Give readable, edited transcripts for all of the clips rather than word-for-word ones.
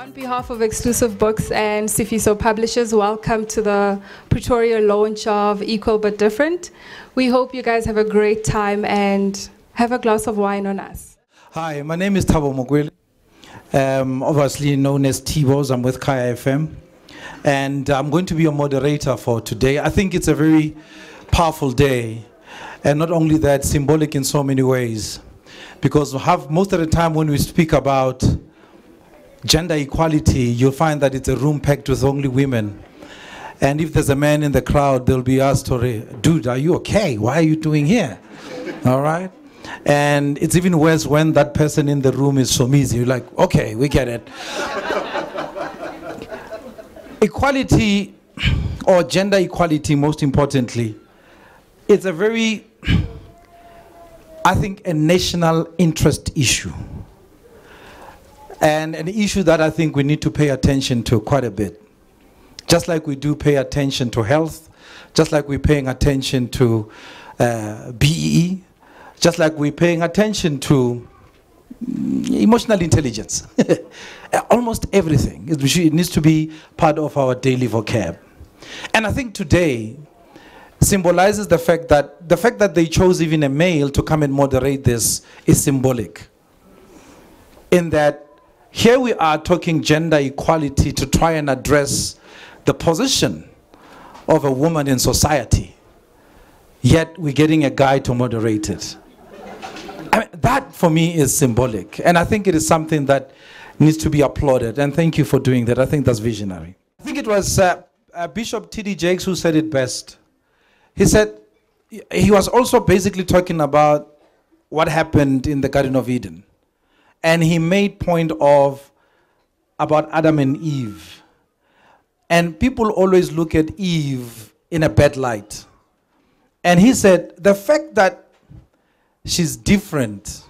On behalf of Exclusive Books and Sifiso Publishers, welcome to the Pretoria launch of Equal But Different. We hope you guys have a great time and have a glass of wine on us. Hi, my name is Thabo Mokwele, obviously known as Tbose. I'm with Kaya FM, and I'm going to be your moderator for today. I think it's a very powerful day, and not only that, symbolic in so many ways, because most of the time when we speak about gender equality, you'll find that it's a room packed with only women. And if there's a man in the crowd, they'll be asked, dude, are you okay? Why are you doing here? All right? And it's even worse when that person in the room is Somizi. You're like, okay, we get it. Equality, or gender equality, most importantly, it's a very, I think, a national interest issue. And an issue that I think we need to pay attention to quite a bit. Just like we do pay attention to health, just like we're paying attention to BEE, just like we're paying attention to emotional intelligence. Almost everything. It needs to be part of our daily vocab. And I think today symbolizes the fact that they chose even a male to come and moderate this is symbolic. In that, here we are talking gender equality to try and address the position of a woman in society, yet we're getting a guy to moderate it. I mean, that for me is symbolic, and I think it is something that needs to be applauded, and thank you for doing that. I think that's visionary. I think it was Bishop T.D. Jakes who said it best. He said, he was also basically talking about what happened in the Garden of Eden. And he made point about Adam and Eve. And people always look at Eve in a bad light. And he said, the fact that she's different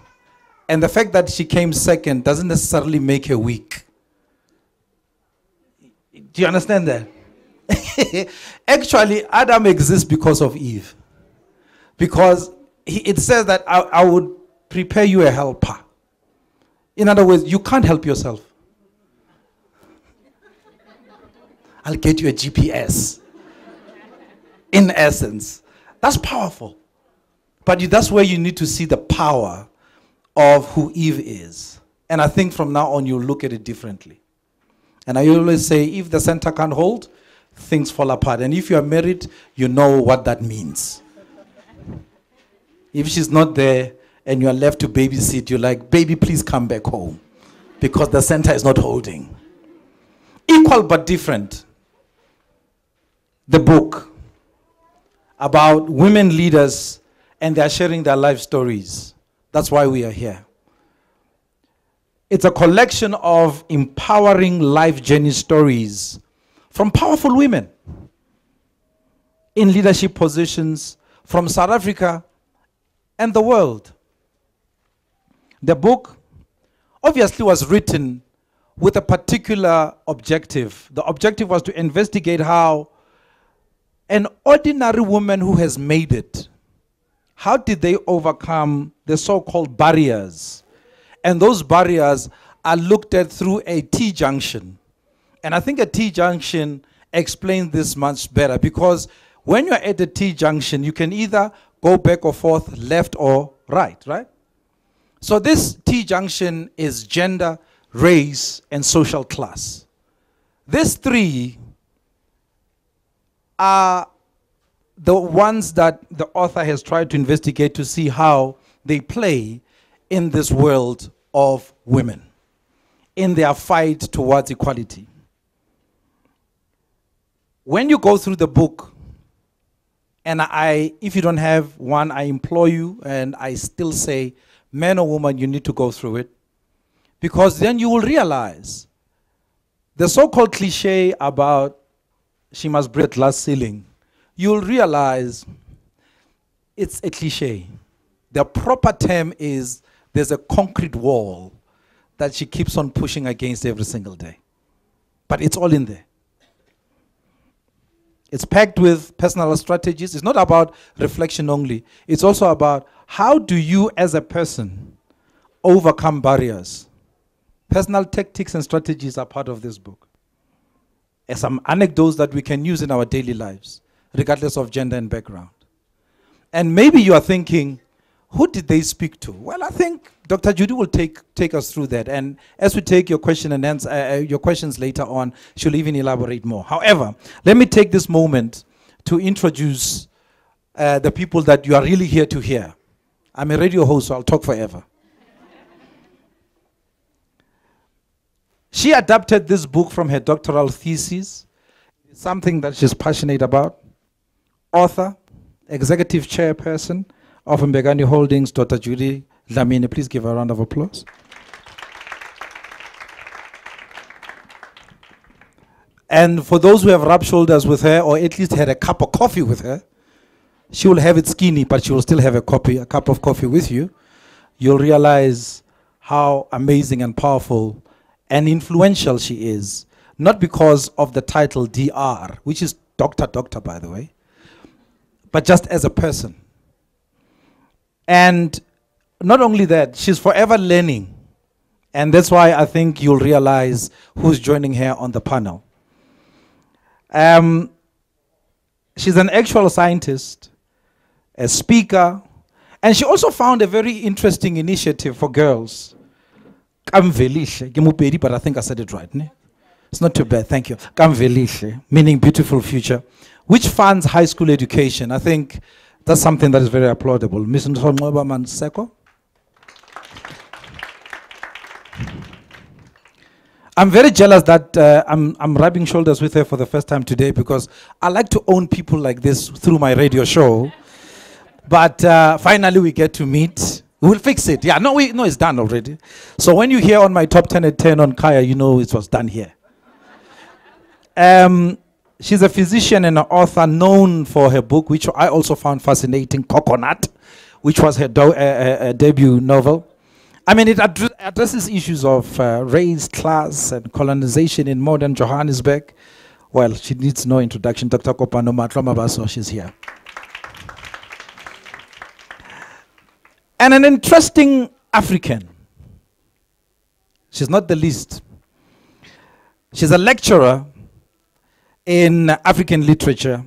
and the fact that she came second doesn't necessarily make her weak. Do you understand that? Actually, Adam exists because of Eve. Because it says that I would prepare you a helper. In other words, you can't help yourself. I'll get you a GPS. In essence, that's powerful. But that's where you need to see the power of who Eve is. And I think from now on, you'll look at it differently. And I always say, if the center can't hold, things fall apart. And if you are married, you know what that means. If she's not there, and you are left to babysit, you're like, baby, please come back home, because the center is not holding. Equal but different. The book about women leaders, and they are sharing their life stories. That's why we are here. It's a collection of empowering life journey stories from powerful women in leadership positions from South Africa and the world. The book obviously was written with a particular objective. The objective was to investigate how an ordinary woman who has made it, how did they overcome the so-called barriers? And those barriers are looked at through a T-junction. And I think a T-junction explains this much better, because when you're at a T-junction, you can either go back or forth, left or right, right? So this T-junction is gender, race, and social class. These three are the ones that the author has tried to investigate to see how they play in this world of women, in their fight towards equality. When you go through the book, and if you don't have one, I implore you, and I still say, man or woman, you need to go through it, because then you will realize the so-called cliche about she must break the glass ceiling. You'll realize it's a cliche. The proper term is there's a concrete wall that she keeps on pushing against every single day. But it's all in there. It's packed with personal strategies. It's not about reflection only. It's also about how do you as a person overcome barriers Personal tactics and strategies are part of this book. And some anecdotes that we can use in our daily lives, regardless of gender and background. And maybe you are thinking, who did they speak to? Well, I think Dr. Judy will take us through that. And as we take your question and answer, your questions later on, she'll even elaborate more. However, let me take this moment to introduce the people that you are really here to hear. I'm a radio host, so I'll talk forever. She adapted this book from her doctoral thesis. It's something that she's passionate about. Author, executive chairperson of Mbegani Holdings, Dr. Judy Dlamini. Please give her a round of applause. And for those who have rubbed shoulders with her, or at least had a cup of coffee with her, she will have it skinny, but she will still have a cup of coffee with you. You'll realize how amazing and powerful and influential she is. Not because of the title DR, which is Doctor, by the way, but just as a person. And not only that, she's forever learning. And that's why I think you'll realize who's joining her on the panel. She's an actual scientist, a speaker, and she also found a very interesting initiative for girls. Kamvelishe, but I think I said it right. Ne? It's not too bad, thank you. Kamvelishe, meaning beautiful future, which funds high school education. I think that's something that is very applaudable. Ms. Sonqoba Maseko. I'm very jealous that I'm rubbing shoulders with her for the first time today, because I like to own people like this through my radio show. But finally we get to meet. We'll fix it. Yeah, no, it's done already. So when you hear on my top 10 at 10 on Kaya, you know it was done here. She's a physician and an author known for her book, which I also found fascinating, Coconut, which was her debut novel. I mean, it addresses issues of race, class, and colonization in modern Johannesburg. Well, she needs no introduction. Dr. Kopano Matlwa Mabaso, she's here. And an interesting African. She's not the least. She's a lecturer in African literature.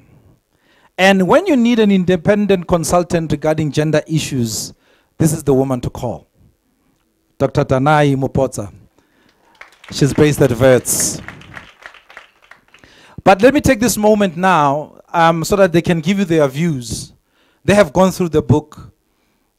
And when you need an independent consultant regarding gender issues, this is the woman to call. Dr. Danai Mupotsa. She's based at Wits. But let me take this moment now so that they can give you their views. They have gone through the book,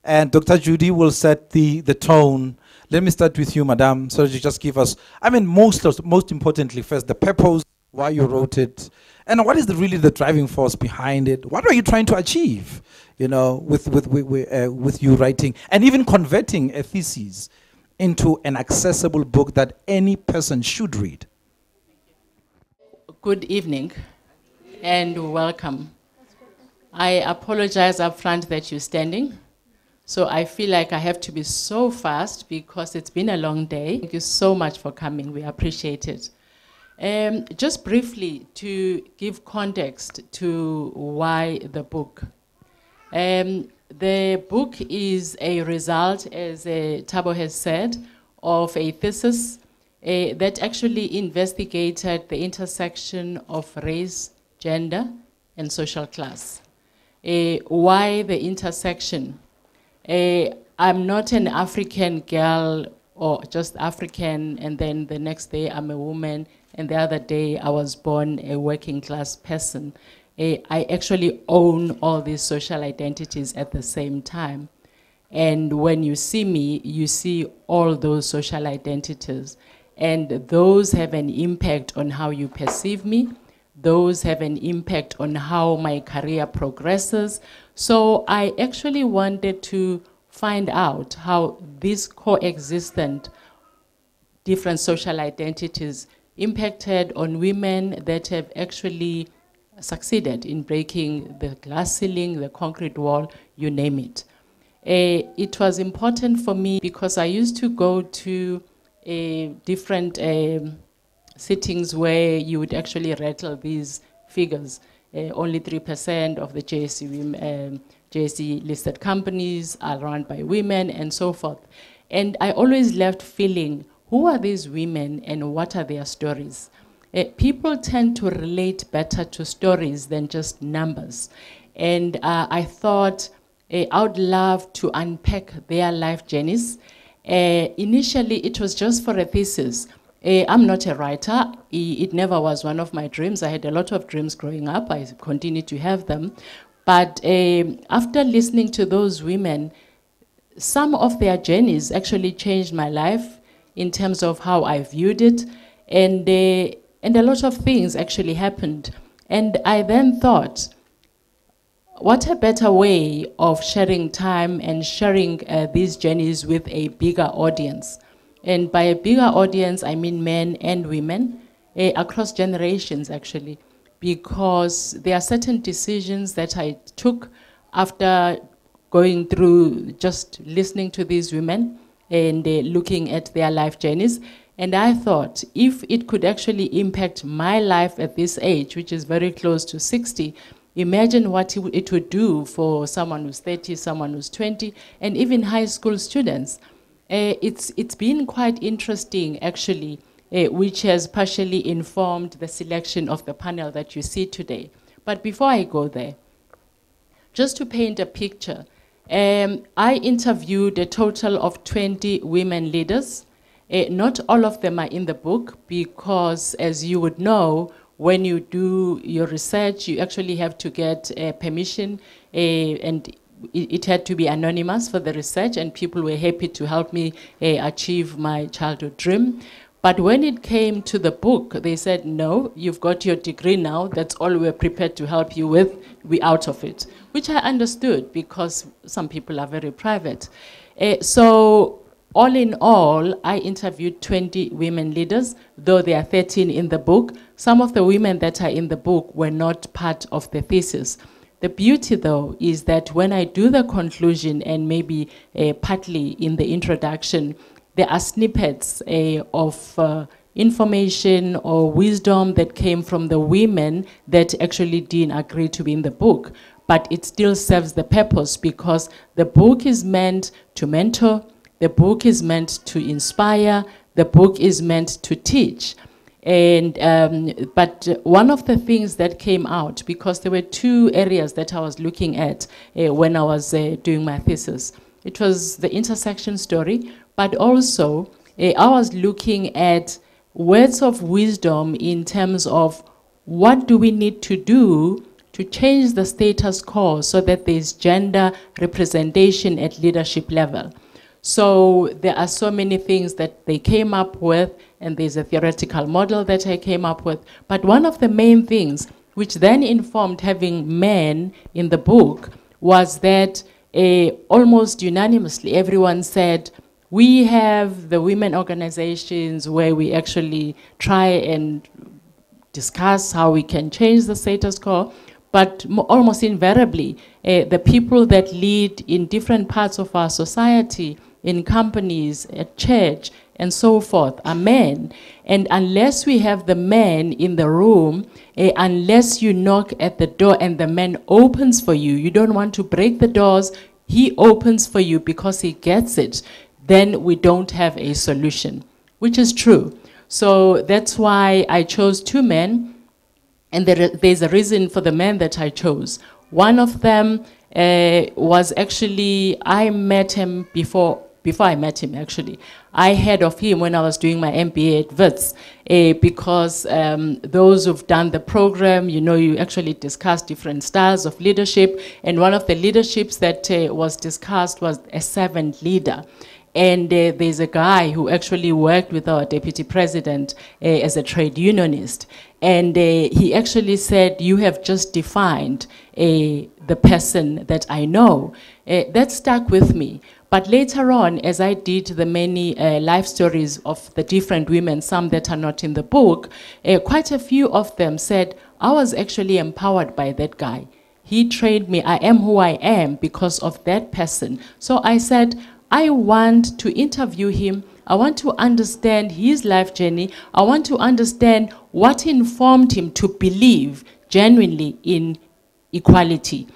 and Dr. Judy will set the tone. Let me start with you, madam, so that you just give us, I mean, most importantly first, the purpose, why you wrote it, and what is really the driving force behind it? What are you trying to achieve, you know, with you writing, and even converting a thesis into an accessible book that any person should read? Good evening and welcome. I apologize up front that you're standing. So I feel like I have to be so fast because it's been a long day. Thank you so much for coming. We appreciate it. Just briefly to give context to why the book. The book is a result, as Thabo has said, of a thesis that actually investigated the intersection of race, gender, and social class. Why the intersection? I'm not an African girl or just African, and then the next day I'm a woman, and the other day I was born a working class person. I actually own all these social identities at the same time. And when you see me, you see all those social identities. And those have an impact on how you perceive me. Those have an impact on how my career progresses. So I actually wanted to find out how these coexistent different social identities impacted on women that have actually succeeded in breaking the glass ceiling, the concrete wall, you name it. It was important for me because I used to go to different sittings where you would actually rattle these figures. Only 3% of the JSE listed companies are run by women and so forth. And I always left feeling, who are these women and what are their stories? People tend to relate better to stories than just numbers. And I thought I would love to unpack their life journeys. Initially, it was just for a thesis. I'm not a writer. It never was one of my dreams. I had a lot of dreams growing up. I continue to have them. But after listening to those women, some of their journeys actually changed my life in terms of how I viewed it. And a lot of things actually happened. And I then thought, what a better way of sharing time and sharing these journeys with a bigger audience. And by a bigger audience, I mean men and women, across generations actually, because there are certain decisions that I took after going through just listening to these women and looking at their life journeys. And I thought, if it could actually impact my life at this age, which is very close to 60, imagine what it would do for someone who's 30, someone who's 20, and even high school students. It's been quite interesting, actually, which has partially informed the selection of the panel that you see today. But before I go there, just to paint a picture, I interviewed a total of 20 women leaders. Not all of them are in the book because, as you would know, when you do your research, you actually have to get permission, and it had to be anonymous for the research, and people were happy to help me achieve my childhood dream. But when it came to the book, they said, no, you've got your degree now, that's all we're prepared to help you with, we're out of it, which I understood because some people are very private. So all in all, I interviewed 20 women leaders, though there are 13 in the book. Some of the women that are in the book were not part of the thesis. The beauty, though, is that when I do the conclusion and maybe partly in the introduction, there are snippets of information or wisdom that came from the women that actually didn't agree to be in the book. But it still serves the purpose because the book is meant to mentor, the book is meant to inspire, the book is meant to teach. And, but one of the things that came out, because there were two areas that I was looking at when I was doing my thesis. It was the intersection story, but also I was looking at words of wisdom in terms of what do we need to do to change the status quo so that there's gender representation at leadership level. So there are so many things that they came up with, and there's a theoretical model that I came up with. But one of the main things, which then informed having men in the book, was that almost unanimously everyone said, we have the women organizations where we actually try and discuss how we can change the status quo, but almost invariably, the people that lead in different parts of our society, in companies, at church, and so forth, are men. And unless we have the men in the room, unless you knock at the door and the man opens for you, you don't want to break the doors, he opens for you because he gets it, then we don't have a solution, which is true. So that's why I chose two men, and there's a reason for the men that I chose. One of them was actually, I met him before I met him, actually. I heard of him when I was doing my MBA at Wits, because those who've done the program, you know, you actually discuss different styles of leadership, and one of the leaderships that was discussed was a servant leader. And there's a guy who actually worked with our deputy president as a trade unionist. And he actually said, you have just defined the person that I know. That stuck with me. But later on, as I did the many life stories of the different women, some that are not in the book, quite a few of them said, I was actually empowered by that guy. He trained me. I am who I am because of that person. So I said, I want to interview him. I want to understand his life journey. I want to understand what informed him to believe genuinely in equality.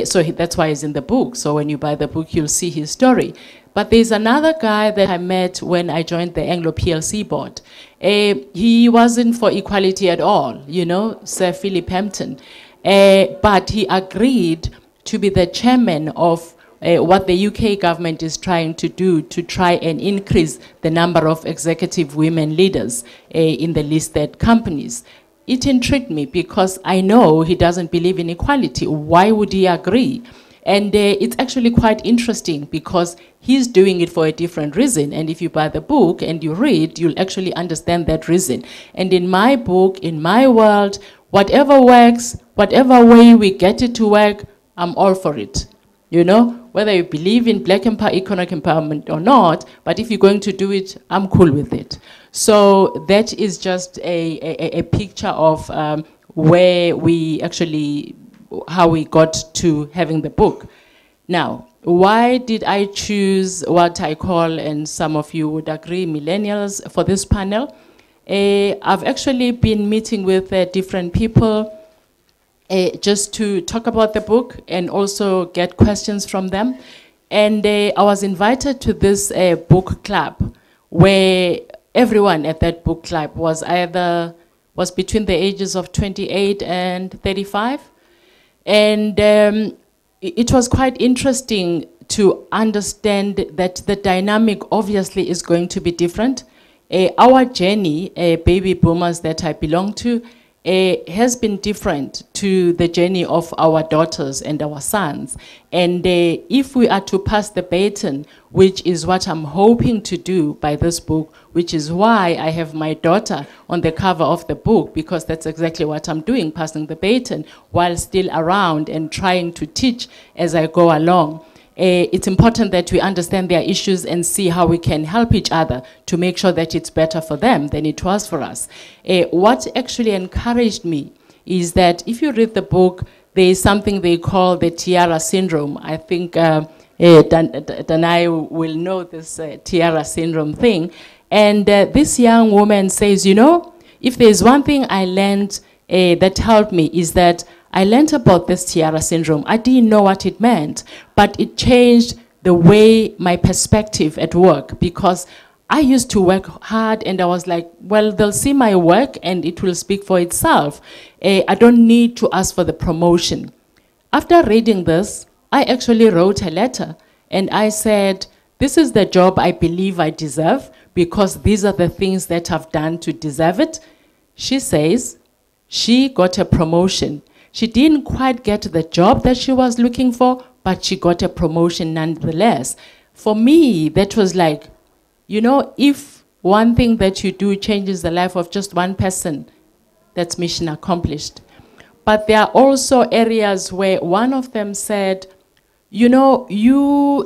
So that's why he's in the book. So when you buy the book, you'll see his story. But there's another guy that I met when I joined the Anglo PLC board. He wasn't for equality at all, you know, Sir Philip Hampton. But he agreed to be the chairman of what the UK government is trying to do to try and increase the number of executive women leaders in the listed companies. It intrigued me because I know he doesn't believe in equality. Why would he agree? And it's actually quite interesting because he's doing it for a different reason. And if you buy the book and you read, you'll actually understand that reason. And in my book, in my world, whatever works, whatever way we get it to work, I'm all for it. You know, whether you believe in black economic empowerment or not, but if you're going to do it, I'm cool with it. So that is just a picture of where we actually, how we got to having the book. Now, why did I choose what I call, and some of you would agree, millennials for this panel? I've actually been meeting with different people just to talk about the book and also get questions from them. And I was invited to this book club where everyone at that book club was between the ages of 28 and 35. And it was quite interesting to understand that the dynamic obviously is going to be different. Our journey, baby boomers that I belong to, has been different to the journey of our daughters and our sons. And if we are to pass the baton, which is what I'm hoping to do by this book, which is why I have my daughter on the cover of the book, because that's exactly what I'm doing, passing the baton while still around and trying to teach as I go along. It's important that we understand their issues and see how we can help each other to make sure that it's better for them than it was for us. What actually encouraged me is that if you read the book, there is something they call the tiara syndrome. I think Danai will know this tiara syndrome thing. And this young woman says, you know, if there's one thing I learned that helped me is that I learned about this tiara syndrome. I didn't know what it meant, but it changed the way my perspective at work, because I used to work hard and I was like, well, they'll see my work and it will speak for itself. I don't need to ask for the promotion. After reading this, I actually wrote a letter and I said, this is the job I believe I deserve because these are the things that I've done to deserve it. She says she got a promotion. She didn't quite get the job that she was looking for, but she got a promotion nonetheless. For me, that was like, you know, if one thing that you do changes the life of just one person, that's mission accomplished. But there are also areas where one of them said, you know, you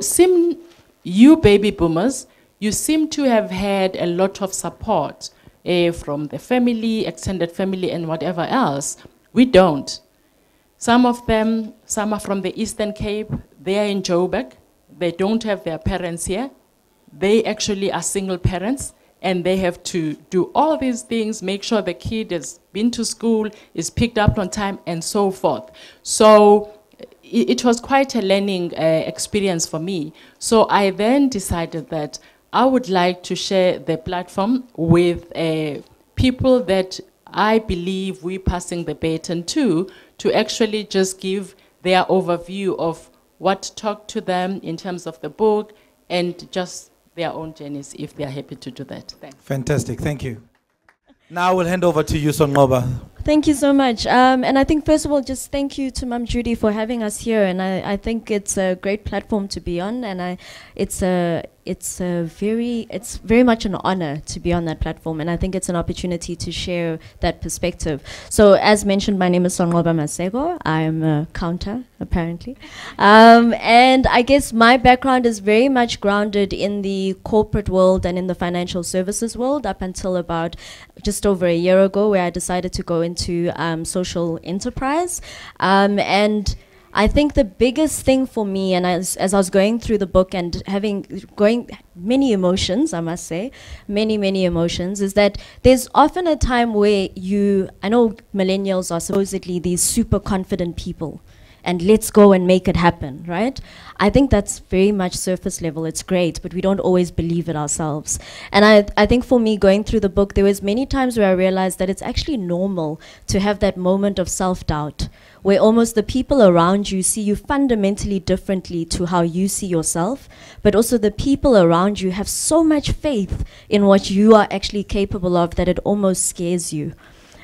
baby boomers, you seem to have had a lot of support from the family, extended family, and whatever else. We don't. Some of them, some are from the Eastern Cape, they are in Joburg, they don't have their parents here. They actually are single parents and they have to do all these things, make sure the kid has been to school, is picked up on time, and so forth. So it was quite a learning experience for me. So I then decided that I would like to share the platform with people that I believe we're passing the baton to actually just give their overview of what talked to them in terms of the book and just their own journeys, if they are happy to do that. Thanks. Fantastic, thank you. Now we'll hand over to you, Sonqoba. Thank you so much. And I think, first of all, just thank you to Mum Judy for having us here. And I think it's a great platform to be on. And it's very much an honor to be on that platform. And I think it's an opportunity to share that perspective. So as mentioned, my name is Sonqoba Maseko. I'm a counter, apparently. And I guess my background is very much grounded in the corporate world and in the financial services world up until about just over a year ago, where I decided to go into social enterprise. And I think the biggest thing for me, and as I was going through the book and going many emotions, I must say, many emotions, is that there's often a time where I know millennials are supposedly these super confident people. and let's go and make it happen, right? I think that's very much surface level. It's great, but we don't always believe it ourselves. And I think for me, going through the book, there was many times where I realized that it's actually normal to have that moment of self-doubt, where almost the people around you see you fundamentally differently to how you see yourself, but also the people around you have so much faith in what you are actually capable of that it almost scares you.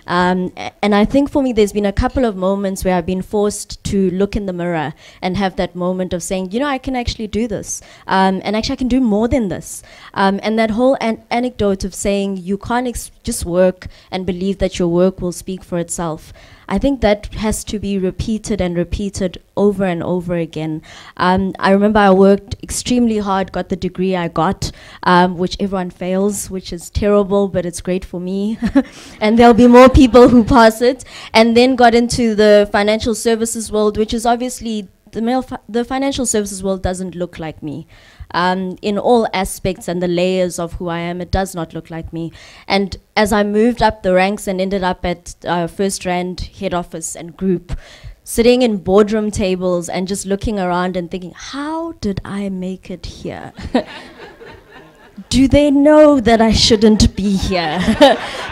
And I think for me, there's been a couple of moments where I've been forced to look in the mirror and have that moment of saying, you know, I can actually do this. And actually, I can do more than this. And that whole anecdote of saying you can't just work and believe that your work will speak for itself. I think that has to be repeated and repeated over and over again. I remember I worked extremely hard, got the degree I got, which everyone fails, which is terrible, but it's great for me. And there'll be more people who pass it. And then got into the financial services world, which is obviously, the financial services world doesn't look like me. In all aspects and the layers of who I am, it does not look like me. And as I moved up the ranks and ended up at First Rand head office and group, sitting in boardroom tables and just looking around and thinking, how did I make it here? Do they know that I shouldn't be here?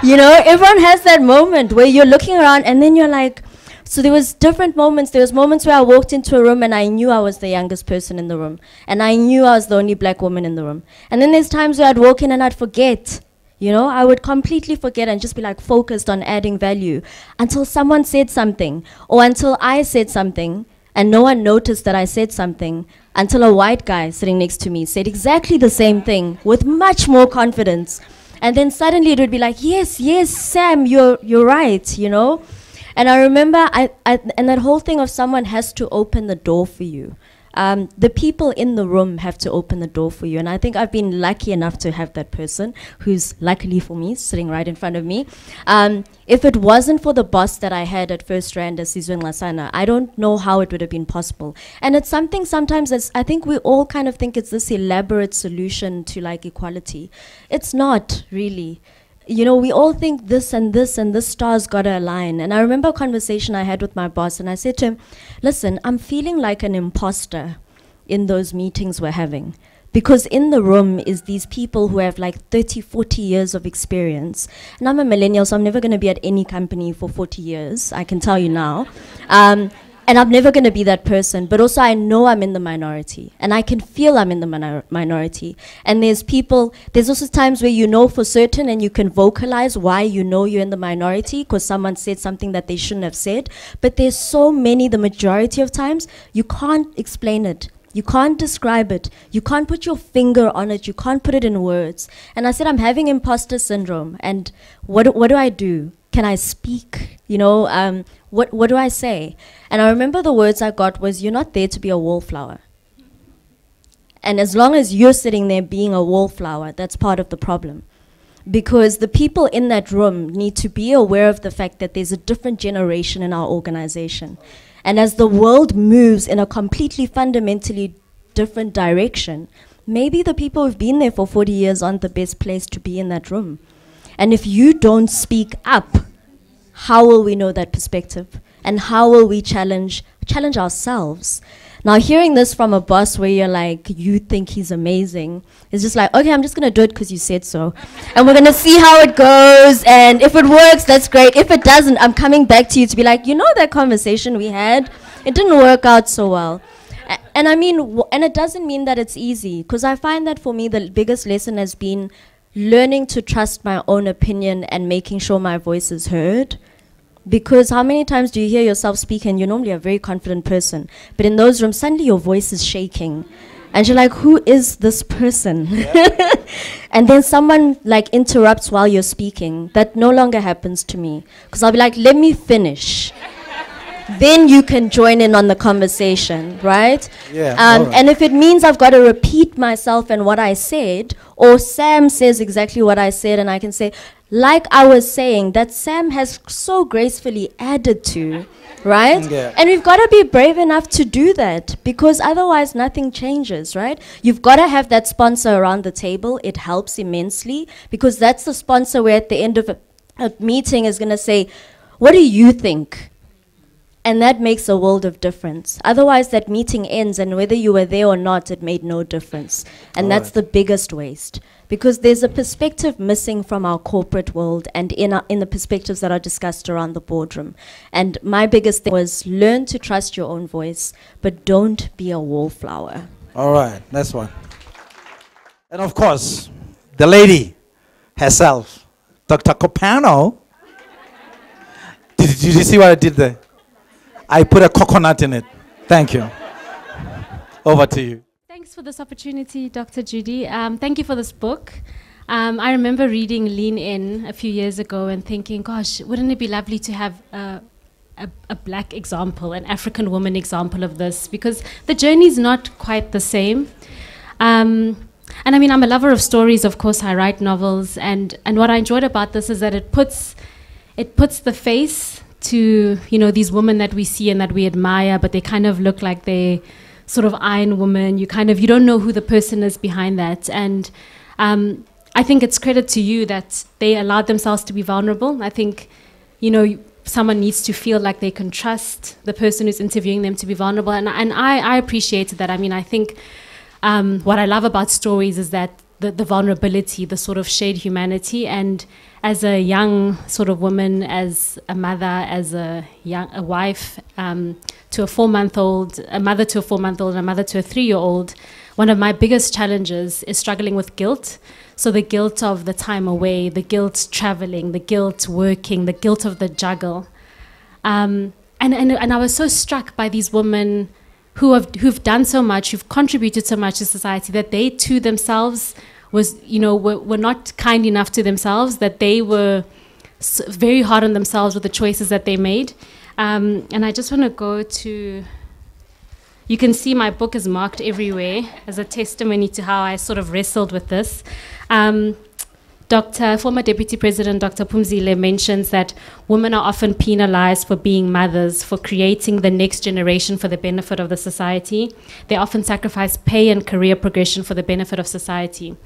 You know, everyone has that moment where you're looking around and then you're like, so there was different moments. There was moments where I walked into a room and I knew I was the youngest person in the room. And I knew I was the only black woman in the room. And then there's times where I'd walk in and I'd forget. You know, I would completely forget and just be like focused on adding value until someone said something, or until I said something and no one noticed that I said something, until a white guy sitting next to me said exactly the same thing with much more confidence. And then suddenly it would be like, yes, yes, Sam, you're right, you know. And I remember, and that whole thing of someone has to open the door for you. The people in the room have to open the door for you. And I think I've been lucky enough to have that person who's luckily for me sitting right in front of me. If it wasn't for the boss that I had at First Rand as Sizwe Nglasana, I don't know how it would have been possible. And it's something sometimes that's, I think we all kind of think it's this elaborate solution to like equality. It's not really. You know, we all think this and this and this star's gotta align. And I remember a conversation I had with my boss and I said to him, listen, I'm feeling like an imposter in those meetings we're having. Because in the room is these people who have like 30, 40 years of experience. And I'm a millennial, so I'm never gonna be at any company for 40 years, I can tell you now. And I'm never going to be that person. But also I know I'm in the minority. And I can feel I'm in the minority. And there's also times where you know for certain and you can vocalize why you know you're in the minority because someone said something that they shouldn't have said. But there's so many, the majority of times, you can't explain it. You can't describe it. You can't put your finger on it. You can't put it in words. And I said, I'm having imposter syndrome. And what do I do? Can I speak? You know, what do I say? And I remember the words I got was, you're not there to be a wallflower. And as long as you're sitting there being a wallflower, that's part of the problem. Because the people in that room need to be aware of the fact that there's a different generation in our organization. And as the world moves in a completely fundamentally different direction, maybe the people who've been there for 40 years aren't the best place to be in that room. And if you don't speak up, how will we know that perspective? And how will we challenge ourselves? Now, hearing this from a boss where you're like, you think he's amazing, it's just like, okay, I'm just going to do it because you said so. And we're going to see how it goes. And if it works, that's great. If it doesn't, I'm coming back to you to be like, you know that conversation we had? It didn't work out so well. And I mean, and it doesn't mean that it's easy. Because I find that for me, the biggest lesson has been learning to trust my own opinion and making sure my voice is heard. Because how many times do you hear yourself speak and you're normally a very confident person, but in those rooms, suddenly your voice is shaking. And you're like, who is this person? Yeah. And then someone like interrupts while you're speaking. That no longer happens to me. Because I'll be like, let me finish. Then you can join in on the conversation, right? Yeah, right. And if it means I've got to repeat myself and what I said, or Sam says exactly what I said, and I can say, like I was saying, that Sam has so gracefully added to, right? Yeah. And we've got to be brave enough to do that, because otherwise nothing changes, right? You've got to have that sponsor around the table. It helps immensely, because that's the sponsor where at the end of a meeting is going to say, what do you think? And that makes a world of difference. Otherwise, that meeting ends, and whether you were there or not, it made no difference. And that's the biggest waste. Because there's a perspective missing from our corporate world and in the perspectives that are discussed around the boardroom. And my biggest thing was learn to trust your own voice, but don't be a wallflower. All right, that's one. And of course, the lady herself, Dr. Kopano. Did you see what I did there? I put a coconut in it. Thank you. Over to you. Thanks for this opportunity, Dr. Judy. Thank you for this book. I remember reading Lean In a few years ago and thinking, gosh, wouldn't it be lovely to have a black example, an African woman example of this? Because the journey's not quite the same. And I mean, I'm a lover of stories, of course, I write novels, and what I enjoyed about this is that it puts the face to, you know, these women that we see and that we admire, but they kind of look like they sort of Iron Woman. You don't know who the person is behind that. And I think it's credit to you that they allowed themselves to be vulnerable. I think, you know, someone needs to feel like they can trust the person who's interviewing them to be vulnerable. And I appreciated that. I mean, I think what I love about stories is that the vulnerability, the sort of shared humanity. And as a young sort of woman, as a mother, as a wife to a 4-month-old, a mother to a 4-month-old, and a mother to a 3-year-old, one of my biggest challenges is struggling with guilt. So the guilt of the time away, the guilt traveling, the guilt working, the guilt of the juggle. And I was so struck by these women who've done so much, who've contributed so much to society, that they too themselves were not kind enough to themselves, that they were very hard on themselves with the choices that they made. And I just want to go to, you can see my book is marked everywhere as a testimony to how I sort of wrestled with this. Former Deputy President Dr. Phumzile mentions that women are often penalized for being mothers, for creating the next generation for the benefit of the society. They often sacrifice pay and career progression for the benefit of society.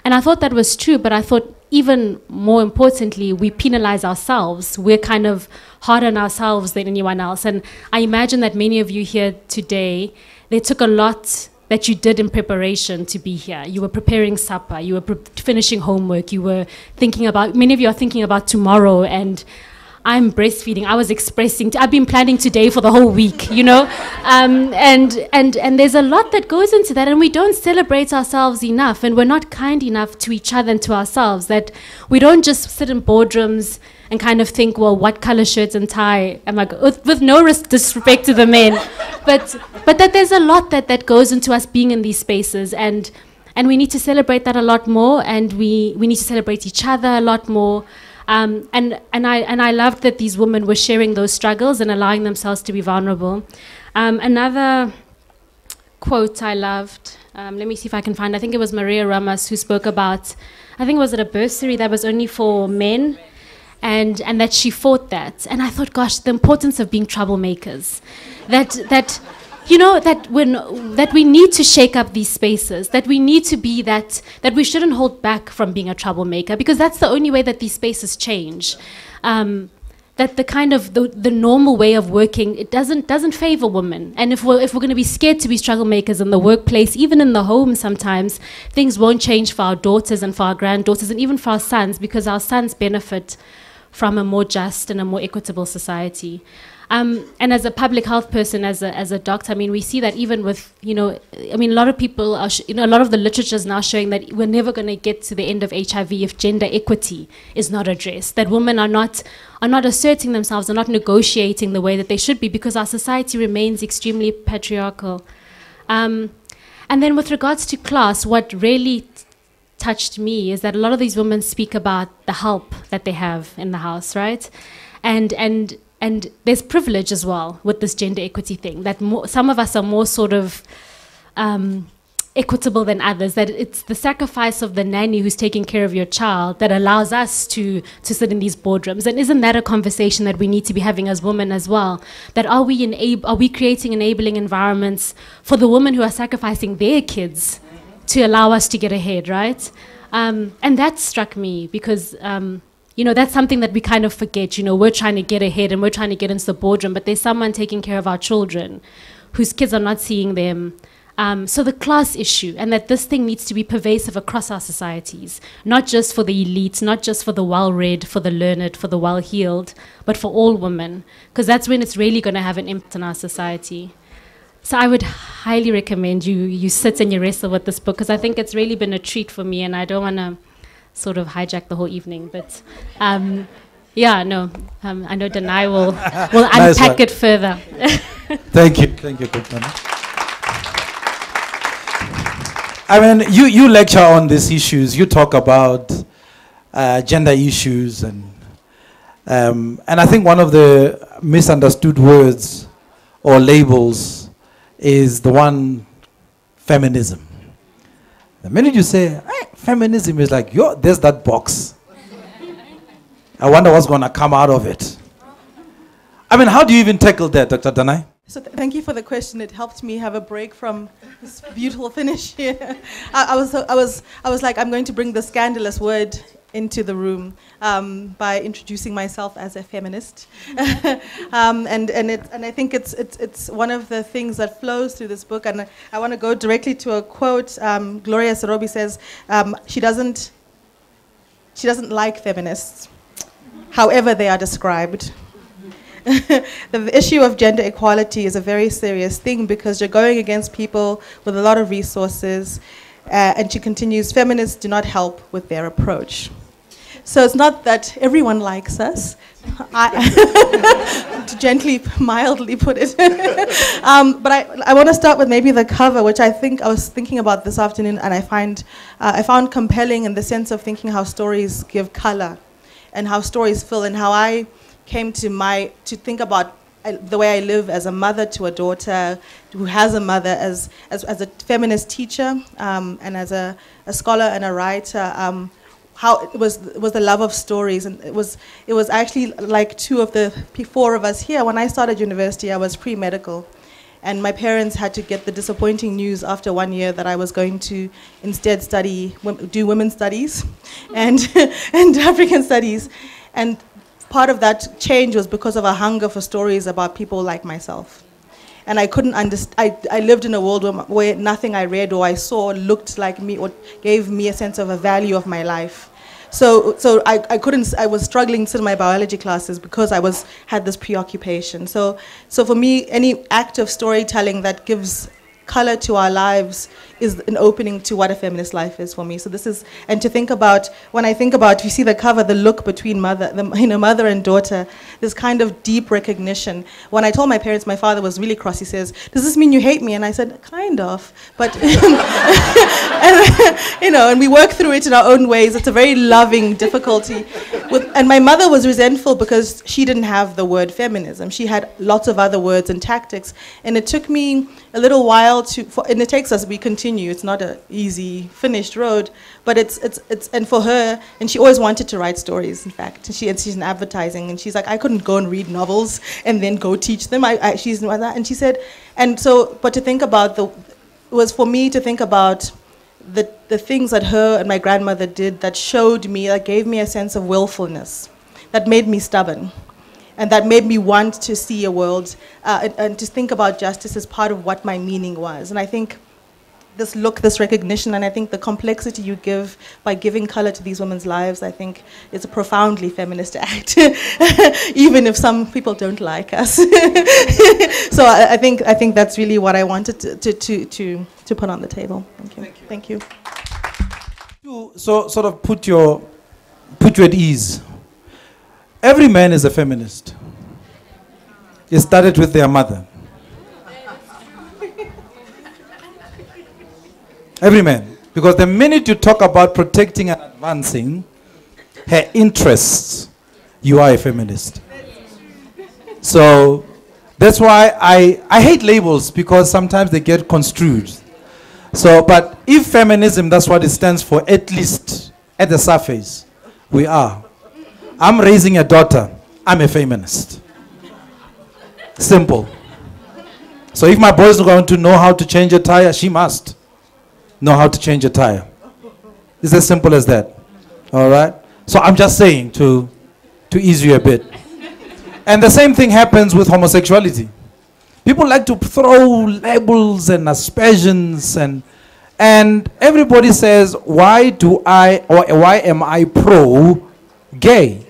And I thought that was true, but I thought even more importantly, we penalize ourselves. We're kind of harder on ourselves than anyone else. And I imagine that many of you here today, they took a lot that you did in preparation to be here. You were preparing supper, you were finishing homework, you were thinking about, many of you are thinking about tomorrow, and I'm breastfeeding. I was expressing, I've been planning today for the whole week, you know? And there's a lot that goes into that, and we don't celebrate ourselves enough, and we're not kind enough to each other and to ourselves, that we don't just sit in boardrooms and kind of think, well, what color shirts and tie am I with no disrespect to the men, but that there's a lot that goes into us being in these spaces, and we need to celebrate that a lot more, and we need to celebrate each other a lot more. And I loved that these women were sharing those struggles and allowing themselves to be vulnerable. Another quote I loved, let me see if I can find, I think it was Maria Ramos who spoke about, I think it was at a bursary that was only for men, and that she fought that. And I thought, gosh, the importance of being troublemakers, that we need to shake up these spaces, that we need to be that we shouldn't hold back from being a troublemaker, because that's the only way that these spaces change. That the kind of the normal way of working, it doesn't favor women. And if we're going to be scared to be troublemakers in the workplace, even in the home sometimes, things won't change for our daughters and for our granddaughters and even for our sons, because our sons benefit from a more just and a more equitable society. And as a public health person, as a doctor, I mean, we see that even with, a lot of people are, a lot of the literature is now showing that we're never going to get to the end of HIV if gender equity is not addressed. That women are not asserting themselves, are not negotiating the way that they should be, because our society remains extremely patriarchal. And then with regards to class, what really touched me is that a lot of these women speak about the help that they have in the house, right? And there's privilege as well with this gender equity thing, that some of us are more sort of equitable than others, that it's the sacrifice of the nanny who's taking care of your child that allows us to sit in these boardrooms. And isn't that a conversation that we need to be having as women as well? That are we creating enabling environments for the women who are sacrificing their kids to allow us to get ahead, right? And that struck me, because that's something that we kind of forget. We're trying to get ahead and we're trying to get into the boardroom, but there's someone taking care of our children whose kids are not seeing them. So the class issue, and that this thing needs to be pervasive across our societies, not just for the elites, not just for the well-read, for the learned, for the well-heeled, but for all women, because that's when it's really going to have an impact on our society. So I would highly recommend you sit and you wrestle with this book, because I think it's really been a treat for me, and I don't want to sort of hijack the whole evening, but I know Danai will Nice unpack one. it further. Thank you, Kopano. I mean, you lecture on these issues. You talk about gender issues, and I think one of the misunderstood words or labels is the one feminism. The minute you say hey, feminism, is like, there's that box. I wonder what's going to come out of it. I mean, how do you even tackle that, Dr. Danai? So thank you for the question. It helped me have a break from this beautiful finish here. I was like, I'm going to bring the scandalous word into the room by introducing myself as a feminist, and I think it's one of the things that flows through this book. And I want to go directly to a quote. Gloria Serobi says she doesn't like feminists, however they are described. The issue of gender equality is a very serious thing because you're going against people with a lot of resources, and she continues, feminists do not help with their approach. So it's not that everyone likes us, to gently, mildly put it. But I want to start with maybe the cover, which I was thinking about this afternoon, and I found compelling in the sense of thinking how stories give color and how stories fill, and how I came to think about the way I live as a mother to a daughter who has a mother, as a feminist teacher, and as a scholar and a writer. How it was the love of stories, and it was actually like four of us here. When I started university, I was pre-medical, and my parents had to get the disappointing news after 1 year that I was going to instead do women's studies, and African studies, and part of that change was because of a hunger for stories about people like myself. And I couldn't understand, I lived in a world where nothing I read or I saw looked like me or gave me a sense of a value of my life. So I was struggling to my biology classes because I had this preoccupation. So for me, any act of storytelling that gives color to our lives is an opening to what a feminist life is for me. So this is, and to think about, when I think about, you see the cover, the look between mother and daughter, this kind of deep recognition. When I told my parents, my father was really cross. He says, "Does this mean you hate me?" And I said, "Kind of," but and we work through it in our own ways. It's a very loving difficulty. And my mother was resentful because she didn't have the word feminism. She had lots of other words and tactics, and it took me a little while and it takes us, we continue. It's not an easy, finished road, but and for her, and she always wanted to write stories, in fact. She's in advertising, and she's like, I couldn't go and read novels and then go teach them. She's like that, and she said, but to think about was for me to think about the things that her and my grandmother did that showed me, that gave me a sense of willfulness, that made me stubborn. And that made me want to see a world and to think about justice as part of what my meaning was. And I think this recognition, and I think the complexity you give by giving color to these women's lives, I think is a profoundly feminist act, even if some people don't like us. So I think that's really what I wanted to put on the table. Thank you. To sort of put you at ease. Every man is a feminist. It started with their mother. Every man. Because the minute you talk about protecting and advancing her interests, you are a feminist. So that's why I hate labels, because sometimes they get construed. So, but if feminism, that's what it stands for, at least at the surface, we are. I'm raising a daughter, I'm a feminist. Simple. So if my boy's not going to know how to change a tire, she must know how to change a tire. It's as simple as that. All right? So I'm just saying to ease you a bit. And the same thing happens with homosexuality. People like to throw labels and aspersions, and everybody says, why am I pro-gay?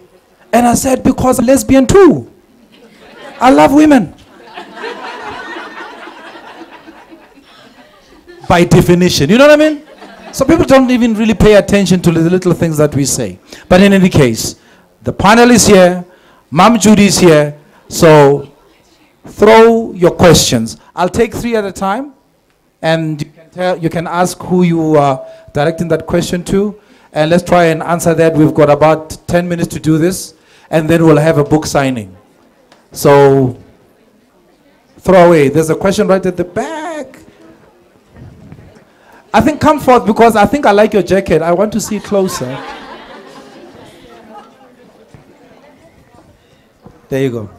And I said, because I'm lesbian too. I love women. By definition, you know what I mean? So people don't even really pay attention to the little things that we say. But in any case, the panel is here, Mom Judy is here, so throw your questions. I'll take 3 at a time, and you can ask who you are directing that question to, and let's try and answer that. We've got about 10 minutes to do this, and then we'll have a book signing. So, throw away. There's a question right at the back. I think come forth, because I think I like your jacket. I want to see it closer. There you go.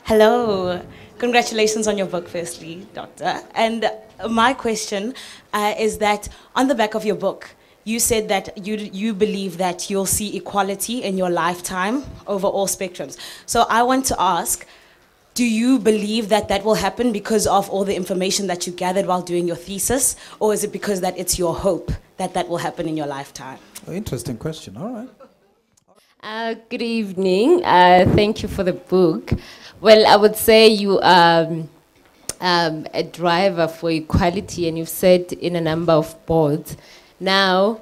Hello. Congratulations on your book, firstly, Doctor. And my question is that on the back of your book, you said that you believe that you'll see equality in your lifetime over all spectrums. So I want to ask, do you believe that that will happen because of all the information that you gathered while doing your thesis, or is it because that it's your hope that that will happen in your lifetime? Oh, interesting question. All right. Good evening. Thank you for the book. Well, I would say you are a driver for equality, and you've said in a number of boards. Now,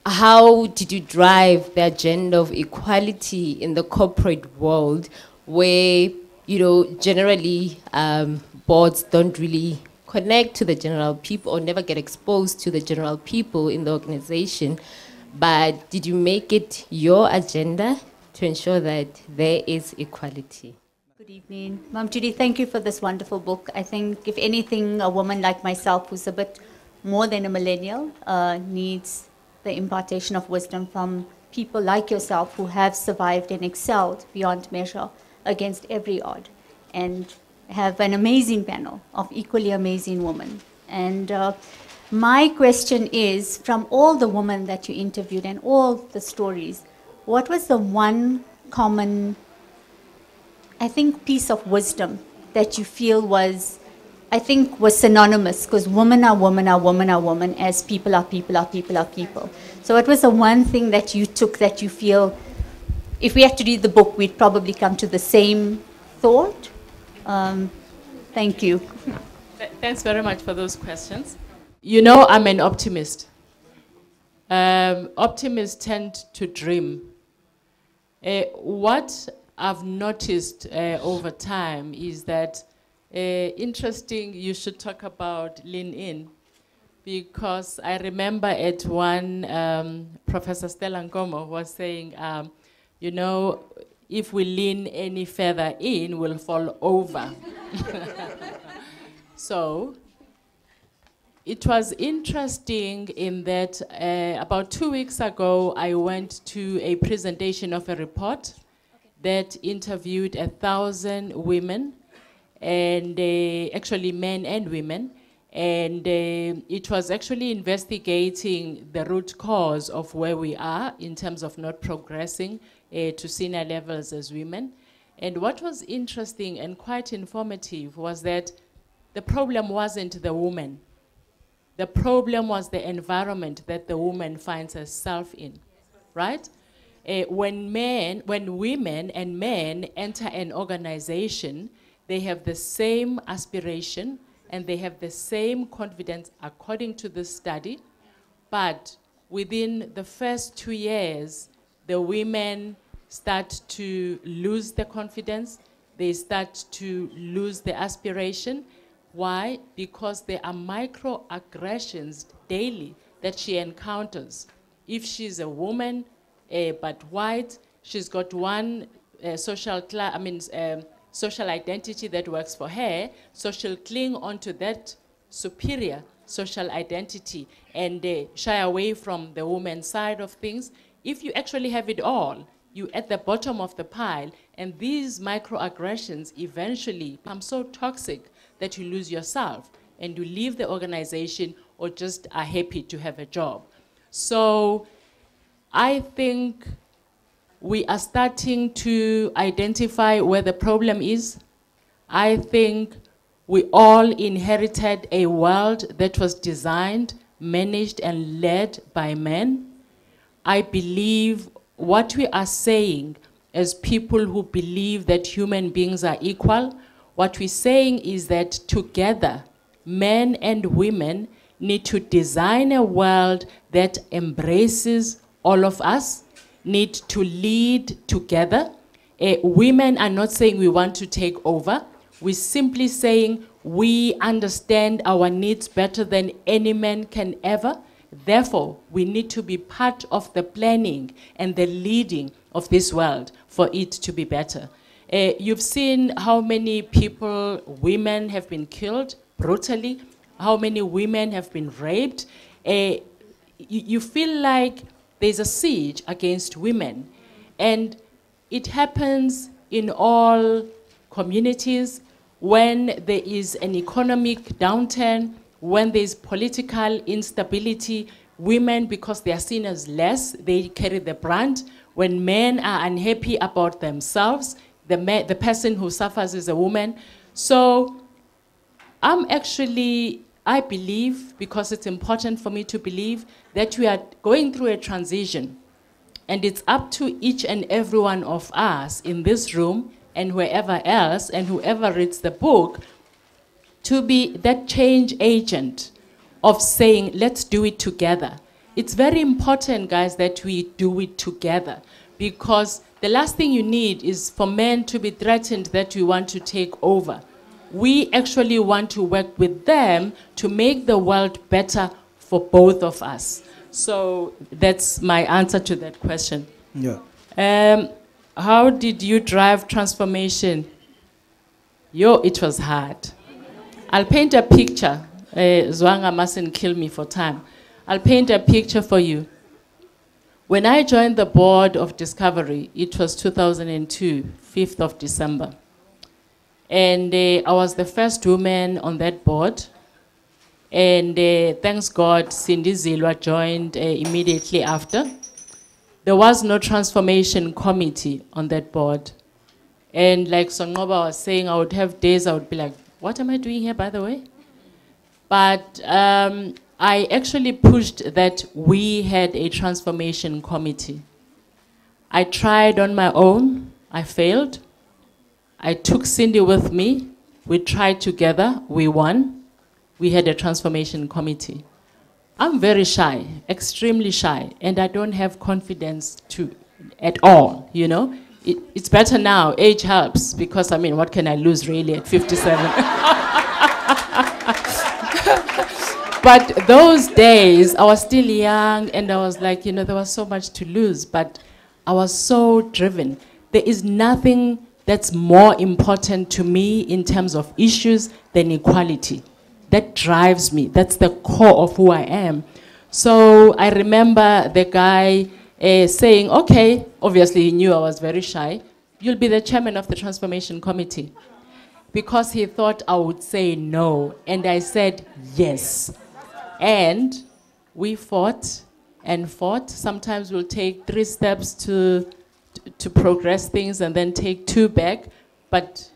how did you drive the agenda of equality in the corporate world, where, you know, generally boards don't really connect to the general people or never get exposed to the general people in the organization? But did you make it your agenda to ensure that there is equality? Good evening. Mom Judy, thank you for this wonderful book. I think, if anything, a woman like myself who's a bit more than a millennial needs the impartation of wisdom from people like yourself who have survived and excelled beyond measure against every odd, and have an amazing panel of equally amazing women. And my question is, from all the women that you interviewed and all the stories, what was the one common, I think, piece of wisdom that you feel was, I think, was synonymous? Because women are women are women are women, as people are people are people are people. So what was the one thing that you took that you feel, if we had to read the book, we'd probably come to the same thought? Thank you. Thanks very much for those questions. You know, I'm an optimist. Optimists tend to dream. What I've noticed over time is that, interesting, you should talk about lean in, because I remember at one, Professor Stella Nkomo was saying, you know, if we lean any further in, we'll fall over. So, it was interesting in that about 2 weeks ago, I went to a presentation of a report that interviewed 1,000 women, and actually men and women, and it was actually investigating the root cause of where we are in terms of not progressing to senior levels as women. And what was interesting and quite informative was that the problem wasn't the woman. The problem was the environment that the woman finds herself in, right? When women and men enter an organization, they have the same aspiration and they have the same confidence according to the study, but within the first 2 years, the women start to lose the confidence, they start to lose the aspiration. Why? Because there are microaggressions daily that she encounters. If she's a woman, but white, she's got one social identity that works for her, so she'll cling onto that superior social identity and shy away from the woman's side of things. If you actually have it all, you're at the bottom of the pile, and these microaggressions eventually become so toxic that you lose yourself and you leave the organization or just are happy to have a job. So I think we are starting to identify where the problem is. I think we all inherited a world that was designed, managed, and led by men. I believe what we are saying as people who believe that human beings are equal, what we're saying is that together, men and women need to design a world that embraces all of us, need to lead together. Women are not saying we want to take over. We're simply saying we understand our needs better than any man can ever. Therefore, we need to be part of the planning and the leading of this world for it to be better. You've seen how many people, women have been killed brutally, how many women have been raped. You feel like there's a siege against women. And it happens in all communities when there is an economic downturn, when there's political instability. Women, because they are seen as less, they carry the brunt. When men are unhappy about themselves, the person who suffers is a woman. So I believe, because it's important for me to believe, that we are going through a transition. And it's up to each and every one of us in this room and wherever else, and whoever reads the book, to be that change agent of saying, let's do it together. It's very important, guys, that we do it together, because the last thing you need is for men to be threatened that we want to take over. We actually want to work with them to make the world better for both of us. So that's my answer to that question. Yeah. How did you drive transformation? It was hard. I'll paint a picture. Zwanga mustn't kill me for time. I'll paint a picture for you. When I joined the board of Discovery, it was 2002, 5th of December. And I was the first woman on that board. And thanks God, Cindy Zilwa joined immediately after. There was no transformation committee on that board. And like Sonqoba was saying, I would have days I would be like, what am I doing here, by the way? But I actually pushed that we had a transformation committee. I tried on my own. I failed. I took Cindy with me. We tried together. We won. We had a transformation committee. I'm very shy, extremely shy, and I don't have confidence at all, you know? It's better now. Age helps, because, I mean, what can I lose really at 57? But those days, I was still young, and I was like, you know, there was so much to lose, but I was so driven. There is nothing that's more important to me in terms of issues than equality. That drives me. That's the core of who I am. So I remember the guy saying, okay, obviously he knew I was very shy, you'll be the chairman of the transformation committee. Because he thought I would say no. And I said yes. And we fought and fought. Sometimes we'll take 3 steps to progress things and then take 2 back. But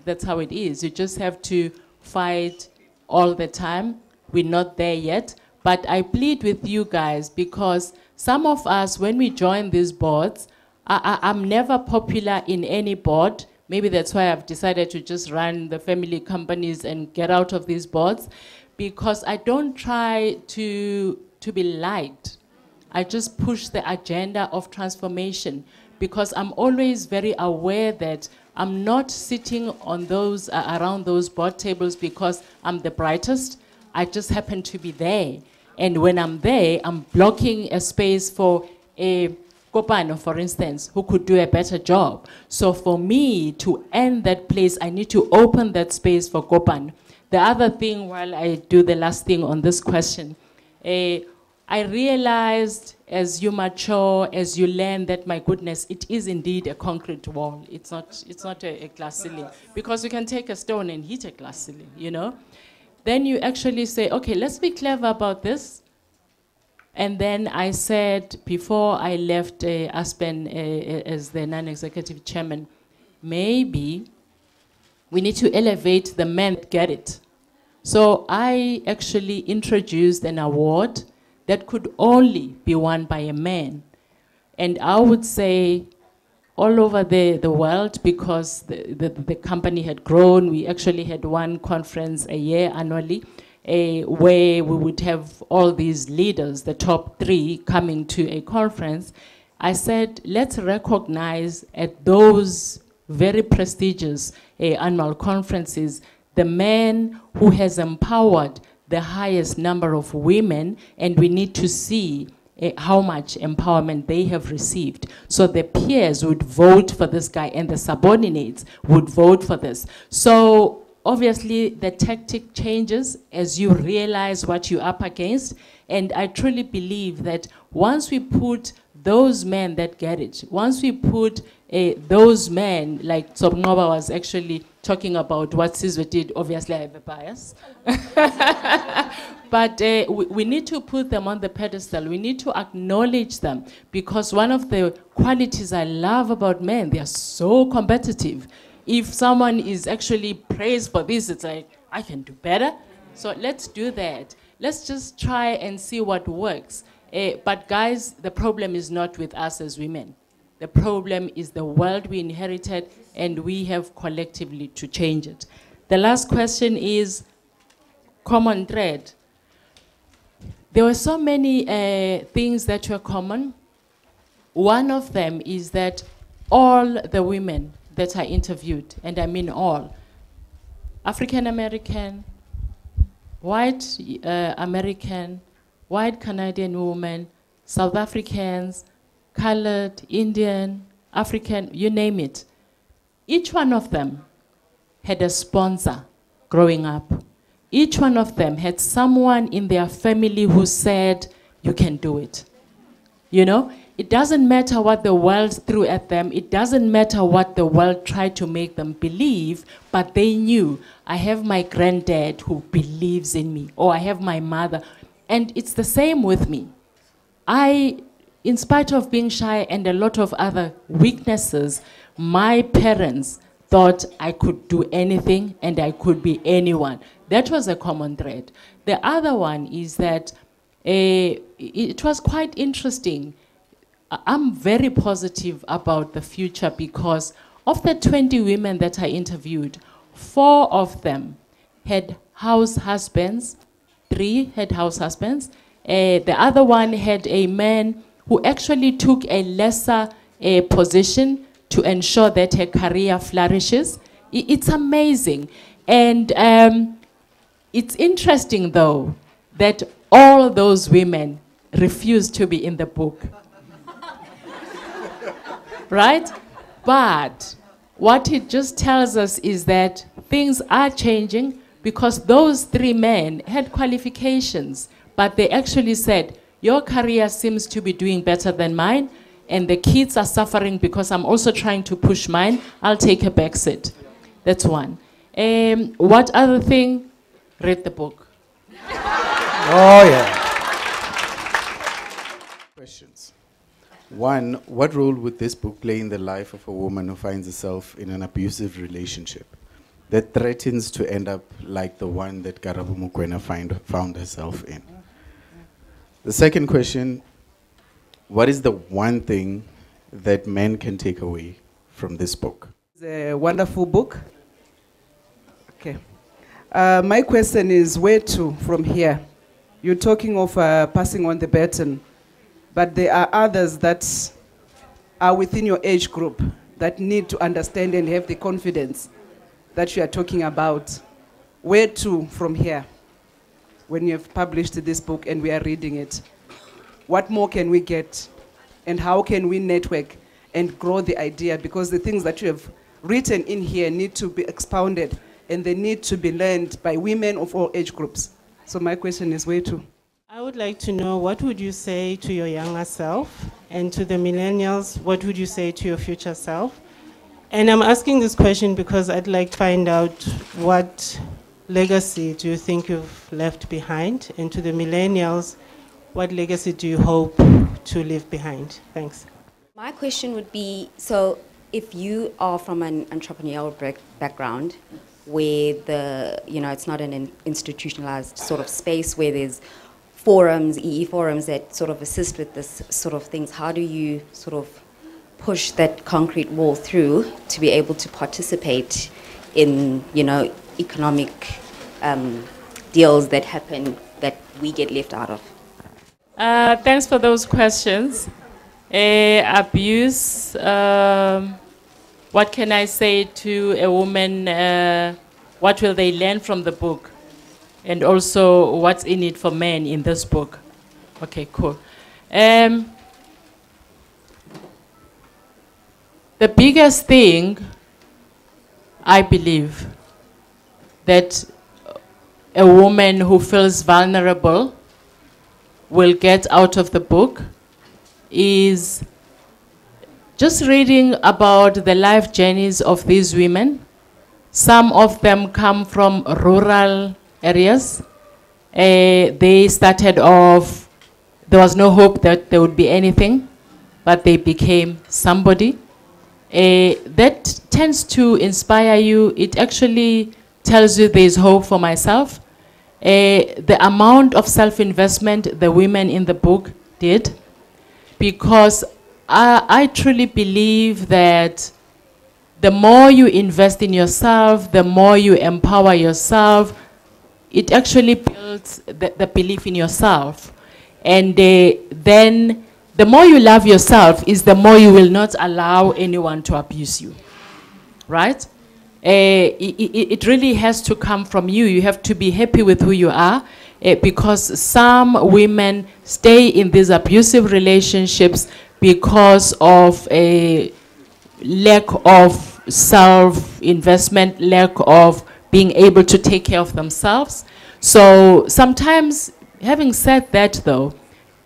that's how it is. You just have to fight all the time. We're not there yet. But I plead with you guys, because some of us, when we join these boards, I'm never popular in any board. Maybe that's why I've decided to just run the family companies and get out of these boards, because I don't try to be liked. I just push the agenda of transformation, because I'm always very aware that I'm not sitting on those around those board tables because I'm the brightest. I just happen to be there. And when I'm there, I'm blocking a space for a Kopano, for instance, who could do a better job. So for me to end that place, I need to open that space for Kopano. The other thing, while I do the last thing on this question, I realized as you mature, as you learn that, my goodness, it is indeed a concrete wall. It's not a glass ceiling. Because you can take a stone and hit a glass ceiling, you know? Then you actually say, okay, let's be clever about this. And then I said, before I left Aspen as the non-executive chairman, maybe we need to elevate the men that get it. So I actually introduced an award that could only be won by a man. And I would say all over the world, because the company had grown, we actually had one conference a year annually, where we would have all these leaders, the top 3, coming to a conference. I said, let's recognize at those very prestigious annual conferences the man who has empowered the highest number of women, and we need to see how much empowerment they have received. So the peers would vote for this guy, and the subordinates would vote for this. So obviously the tactic changes as you realize what you're up against, and I truly believe that once we put those men that get it, once we put those men, like Sonqoba was actually talking about what Sizwe did, obviously I have a bias. But we need to put them on the pedestal. We need to acknowledge them, because one of the qualities I love about men, they are so competitive. If someone is actually praised for this, it's like, I can do better. So let's do that. Let's just try and see what works. But guys, the problem is not with us as women. The problem is the world we inherited, and we have collectively to change it. The last question is common thread. There were so many things that were common. One of them is that all the women that I interviewed, and I mean all, African American, white American, white Canadian women, South Africans, colored, Indian, African, you name it. Each one of them had a sponsor growing up. Each one of them had someone in their family who said, you can do it. You know, it doesn't matter what the world threw at them. It doesn't matter what the world tried to make them believe, but they knew, I have my granddad who believes in me, or I have my mother. And it's the same with me. In spite of being shy and a lot of other weaknesses, my parents thought I could do anything and I could be anyone. That was a common thread. The other one is that it was quite interesting. I'm very positive about the future, because of the 20 women that I interviewed, 4 of them had house husbands, 3 had house husbands. The other one had a man who actually took a lesser position to ensure that her career flourishes. It's amazing. And it's interesting, though, that all those women refused to be in the book. Right? But what it just tells us is that things are changing, because those 3 men had qualifications, but they actually said, your career seems to be doing better than mine, and the kids are suffering because I'm also trying to push mine. I'll take a back seat. That's one. What other thing? Read the book. Oh, yeah. Questions. One, what role would this book play in the life of a woman who finds herself in an abusive relationship that threatens to end up like the one that Karabo Mokwele found herself in? The second question, what is the one thing that men can take away from this book? It's a wonderful book. Okay. My question is, where to from here? You're talking of passing on the baton, but there are others that are within your age group that need to understand and have the confidence that you are talking about. Where to from here? When you have published this book and we are reading it, what more can we get? And how can we network and grow the idea? Because the things that you have written in here need to be expounded, and they need to be learned by women of all age groups. So my question is, where to? I would like to know, what would you say to your younger self? And to the millennials, what would you say to your future self? And I'm asking this question because I'd like to find out, what legacy do you think you've left behind? And to the millennials, what legacy do you hope to leave behind? Thanks. My question would be, so if you are from an entrepreneurial background where it's not an institutionalized sort of space where there's forums, EE forums that sort of assist with this sort of things, how do you sort of push that concrete wall through to be able to participate in, economic deals that happen that we get left out of? Thanks for those questions. Abuse, what can I say to a woman? What will they learn from the book? And also, what's in it for men in this book? Okay, cool. The biggest thing, I believe, that a woman who feels vulnerable will get out of the book is just reading about the life journeys of these women. Some of them come from rural areas. They started off, there was no hope that there would be anything, but they became somebody. That tends to inspire you. It actually tells you there's hope for myself. The amount of self-investment the women in the book did, because I truly believe that the more you invest in yourself, the more you empower yourself, it actually builds the belief in yourself. And then the more you love yourself is the more you will not allow anyone to abuse you, right? It really has to come from you. You have to be happy with who you are, because some women stay in these abusive relationships because of a lack of self-investment, lack of being able to take care of themselves. So sometimes, having said that though,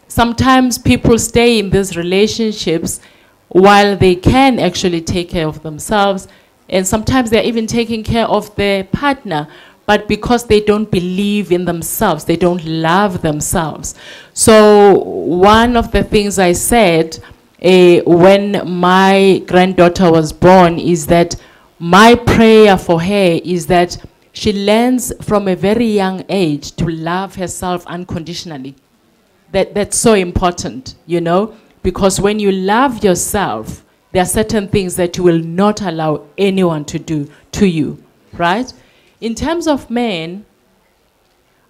sometimes people stay in these relationships while they can actually take care of themselves, and sometimes they're even taking care of their partner, but because they don't believe in themselves, they don't love themselves. So one of the things I said when my granddaughter was born is that my prayer for her is that she learns from a very young age to love herself unconditionally. That's so important, because when you love yourself, there are certain things that you will not allow anyone to do to you, right? In terms of men,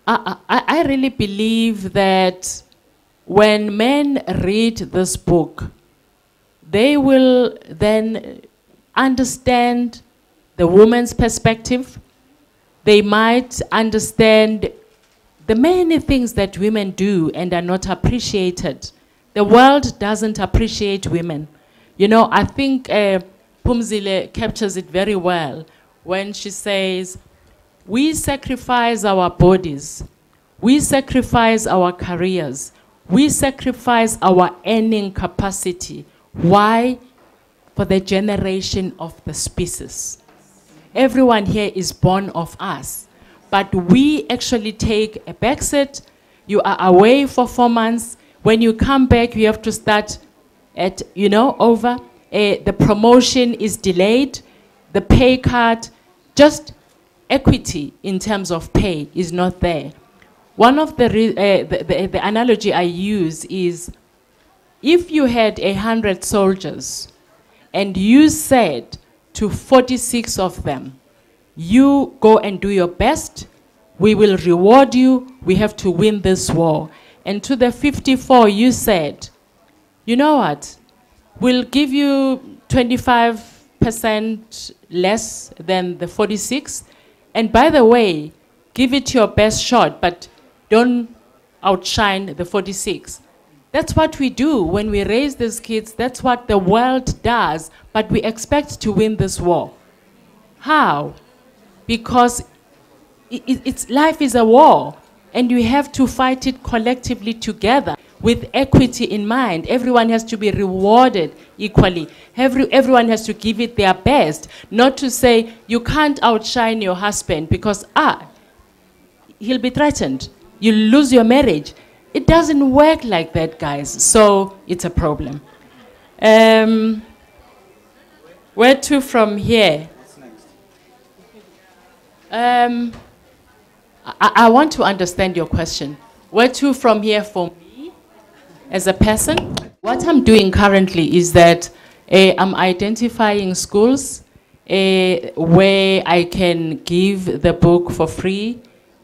I really believe that when men read this book, they will then understand the woman's perspective. They might understand the many things that women do and are not appreciated. The world doesn't appreciate women. I think Phumzile captures it very well when she says, we sacrifice our bodies, we sacrifice our careers, we sacrifice our earning capacity. Why? For the generation of the species. Everyone here is born of us, but we actually take a backseat. You are away for 4 months. When you come back, you have to start at, over. The promotion is delayed, the pay cut, just equity in terms of pay is not there. One of the analogy I use is, if you had 100 soldiers and you said to 46 of them, you go and do your best, we will reward you, we have to win this war. And to the 54 you said, you know what, we'll give you 25% less than the 46, and by the way, give it your best shot, but don't outshine the 46. That's what we do when we raise these kids. That's what the world does, but we expect to win this war. How? Because life is a war, and you have to fight it collectively together with equity in mind. Everyone has to be rewarded equally. Everyone has to give it their best, not to say you can't outshine your husband because he'll be threatened. You'll lose your marriage. It doesn't work like that, guys. So it's a problem. Where to from here? I want to understand your question. Where to from here for me as a person? What I'm doing currently is that I'm identifying schools where I can give the book for free,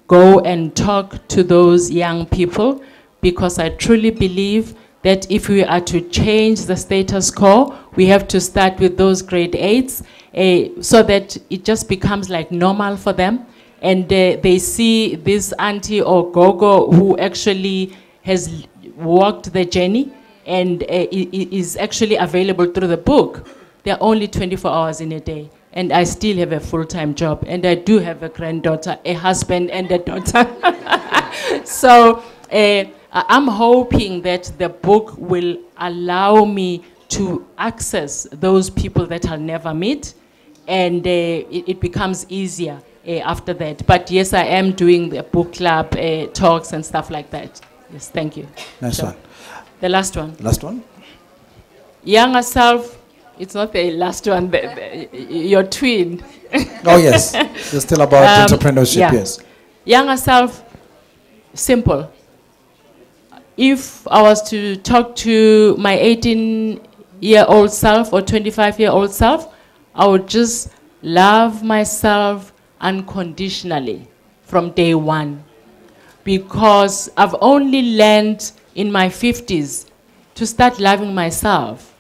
go and talk to those young people, because I truly believe that if we are to change the status quo, we have to start with those grade 8s so that it just becomes like normal for them. And they see this auntie or gogo who actually has walked the journey and is actually available through the book. There are only 24 hours in a day. And I still have a full-time job. And I do have a granddaughter, a husband, and a daughter. So I'm hoping that the book will allow me to access those people that I'll never meet. And it becomes easier after that. But yes, I am doing the book club talks and stuff like that. Yes, thank you. Nice one. The last one. Last one. Younger self, it's not the last one, your twin. Oh yes, it's still about entrepreneurship, yeah. yes. Younger self, simple. If I was to talk to my 18-year-old self or 25-year-old self, I would just love myself unconditionally from day one. Because I've only learned in my 50s to start loving myself.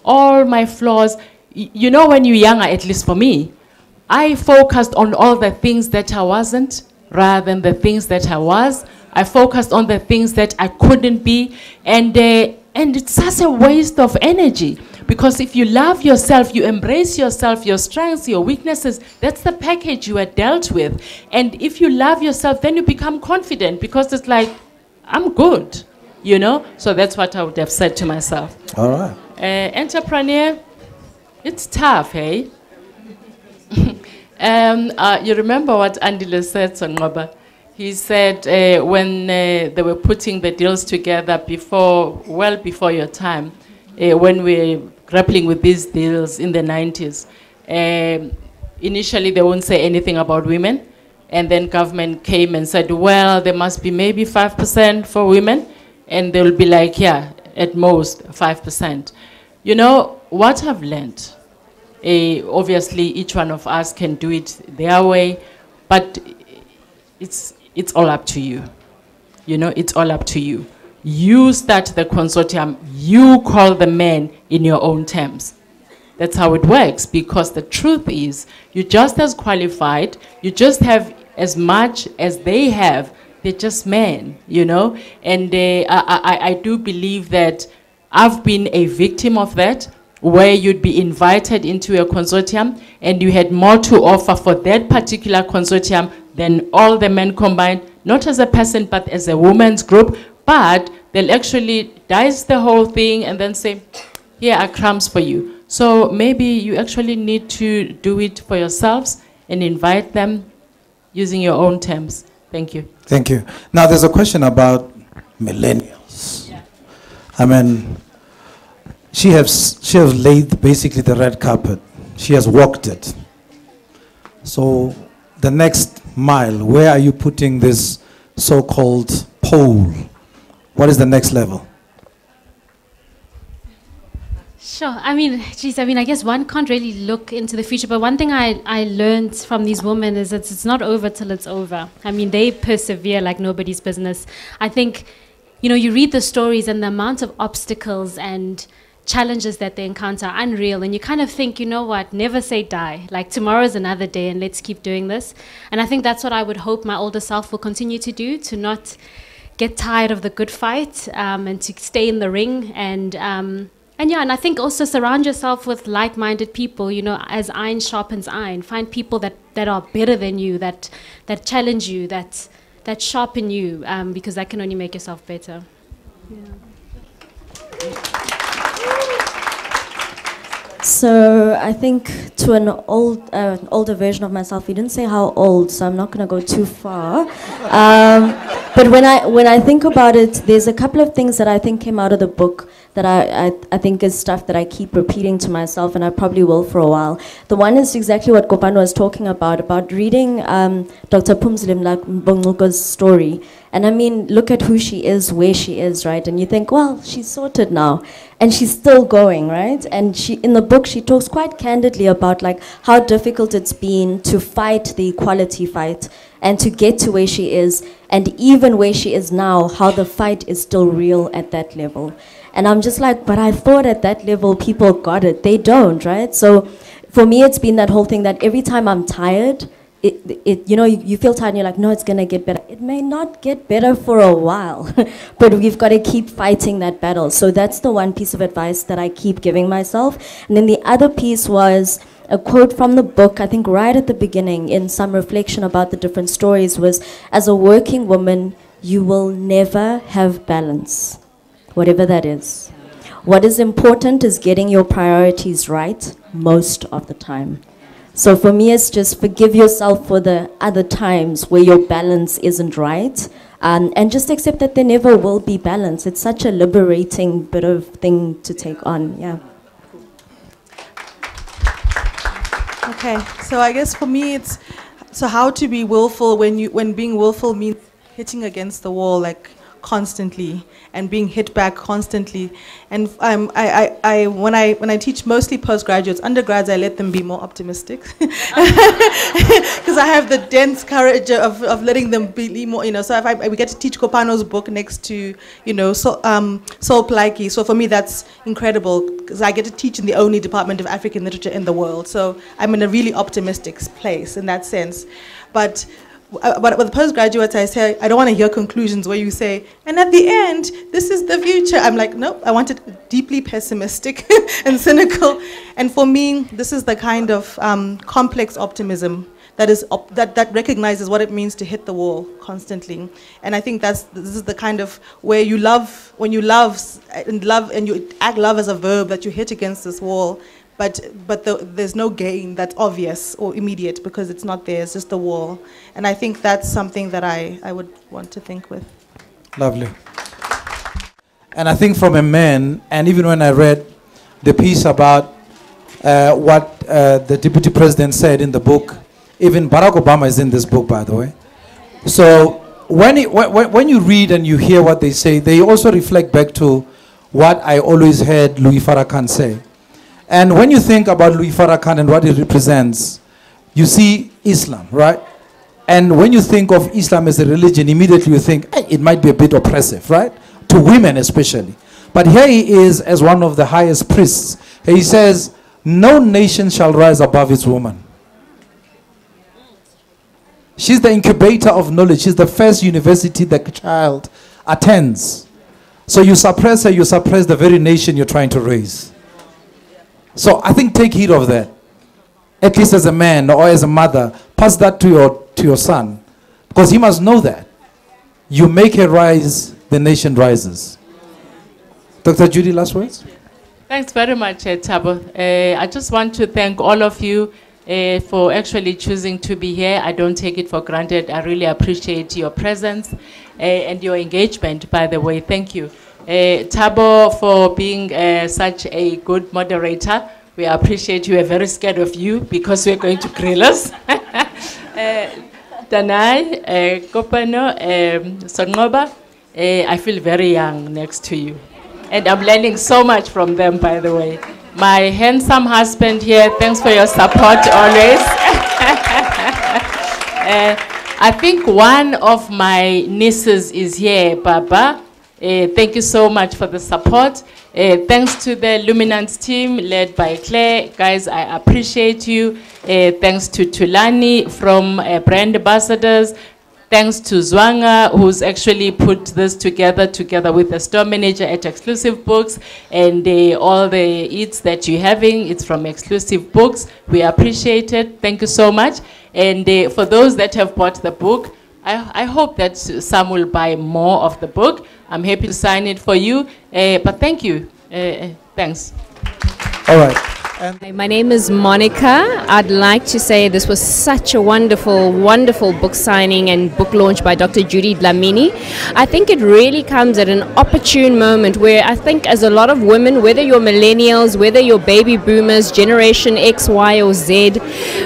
All my flaws, you know, when you're younger, at least for me, I focused on all the things that I wasn't rather than the things that I was. I focused on the things that I couldn't be, and it's such a waste of energy. Because if you love yourself, you embrace yourself, your strengths, your weaknesses, that's the package you are dealt with. And if you love yourself, then you become confident, because it's like, I'm good, you know? So that's what I would have said to myself. All right. Entrepreneur, it's tough, hey? You remember what Andile said, Sonqoba? He said when they were putting the deals together well before your time, when we were grappling with these deals in the 90s, initially they won't say anything about women, and then government came and said, well, there must be maybe 5% for women, and they'll be like, yeah, at most 5%. You know, what I've learned, obviously each one of us can do it their way, but it's all up to you. You know, it's all up to you. You start the consortium, you call the men in your own terms. That's how it works, because the truth is, you're just as qualified, you just have as much as they have, they're just men, you know? And I do believe that I've been a victim of that, where you'd be invited into a consortium and you had more to offer for that particular consortium than all the men combined, not as a person, but as a women's group. But they'll actually dice the whole thing and then say, here are crumbs for you. So maybe you actually need to do it for yourselves and invite them using your own terms. Thank you. Thank you. Now there's a question about millennials. Yeah. I mean, she has laid basically the red carpet. She has walked it. So the next mile, where are you putting this so-called pole? What is the next level? Sure. I mean, geez, I guess one can't really look into the future, but one thing I learned from these women is that it's not over till it's over. I mean, they persevere like nobody's business. I think, you know, you read the stories and the amount of obstacles and challenges that they encounter are unreal, and you kind of think, you know what, never say die. Like, tomorrow's another day and let's keep doing this. And I think that's what I would hope my older self will continue to do, to not get tired of the good fight, and to stay in the ring. And yeah, and I think also surround yourself with like-minded people, you know, as iron sharpens iron. Find people that are better than you, that challenge you, that sharpen you, because that can only make yourself better. Yeah. So I think to an older version of myself, you didn't say how old, so I'm not going to go too far. But when I think about it, there's a couple of things that I think came out of the book that I think is stuff that I keep repeating to myself, and I probably will for a while. The one is exactly what Kopano was talking about reading Dr. Phumzile Mlak's story. And I mean, look at who she is, where she is, right? And you think, well, she's sorted now. And she's still going, right? And in the book, she talks quite candidly about like how difficult it's been to fight the equality fight and to get to where she is. And even where she is now, how the fight is still real at that level. And I'm just like, but I thought at that level people got it. They don't, right? So for me, it's been that whole thing that every time I'm tired, you feel tired and you're like, no, it's going to get better. It may not get better for a while, but we've got to keep fighting that battle. So that's the one piece of advice that I keep giving myself. And then the other piece was a quote from the book, I think right at the beginning, in some reflection about the different stories, was, as a working woman, you will never have balance, whatever that is. What is important is getting your priorities right most of the time. So for me, it's just forgive yourself for the other times where your balance isn't right, and just accept that there never will be balance. It's such a liberating bit of thing to take on, yeah. Okay, so I guess for me it's, so how to be willful when being willful means hitting against the wall like constantly and being hit back constantly. And when I teach mostly postgraduates, undergrads I let them be more optimistic because I have the dense courage of letting them be more, so if we get to teach Kopano's book next to, Sol Plaiki, so for me that's incredible because I get to teach in the only department of African literature in the world. So I'm in a really optimistic place in that sense. But with postgraduates, I say, I don't want to hear conclusions where you say, and at the end, this is the future. I'm like, nope, I want it deeply pessimistic and cynical. And for me, this is the kind of complex optimism that recognizes what it means to hit the wall constantly. And I think this is the kind of where you love, when you love and you act love as a verb, that you hit against this wall. But there's no gain that's obvious or immediate because it's not there, it's just the wall. And I think that's something that I would want to think with. Lovely. And I think from a man, and even when I read the piece about what the Deputy President said in the book, even Barack Obama is in this book, by the way. So when you read and you hear what they say, they also reflect back to what I always heard Louis Farrakhan say. And when you think about Louis Farrakhan and what he represents, you see Islam, right? And when you think of Islam as a religion, immediately you think, hey, it might be a bit oppressive, right? To women especially. But here he is as one of the highest priests. He says, no nation shall rise above its woman. She's the incubator of knowledge. She's the first university the child attends. So you suppress her, you suppress the very nation you're trying to raise. So I think take heed of that. At least as a man or as a mother, pass that to your son. Because he must know that. You make her rise, the nation rises. Dr. Judy, last words? Thanks very much, Thabo. I just want to thank all of you for actually choosing to be here. I don't take it for granted. I really appreciate your presence and your engagement, by the way. Thank you. Thabo, for being such a good moderator. We appreciate you. We're very scared of you because we're going to grill us. Danai, Kopano, Sonqoba, I feel very young next to you. And I'm learning so much from them, by the way. My handsome husband here, thanks for your support always. I think one of my nieces is here, Baba. Thank you so much for the support. Thanks to the Luminance team led by Claire. Guys, I appreciate you. Thanks to Tulani from Brand Ambassadors. Thanks to Zwanga, who's actually put this together with the store manager at Exclusive Books, and all the eats that you're having, it's from Exclusive Books. We appreciate it. Thank you so much. And for those that have bought the book, I hope that some will buy more of the book. I'm happy to sign it for you, but thank you. Thanks. All right. Hi, my name is Monica. I'd like to say this was such a wonderful, wonderful book signing and book launch by Dr. Judy Dlamini. I think it really comes at an opportune moment where I think as a lot of women, whether you're millennials, whether you're baby boomers, generation X, Y, or Z,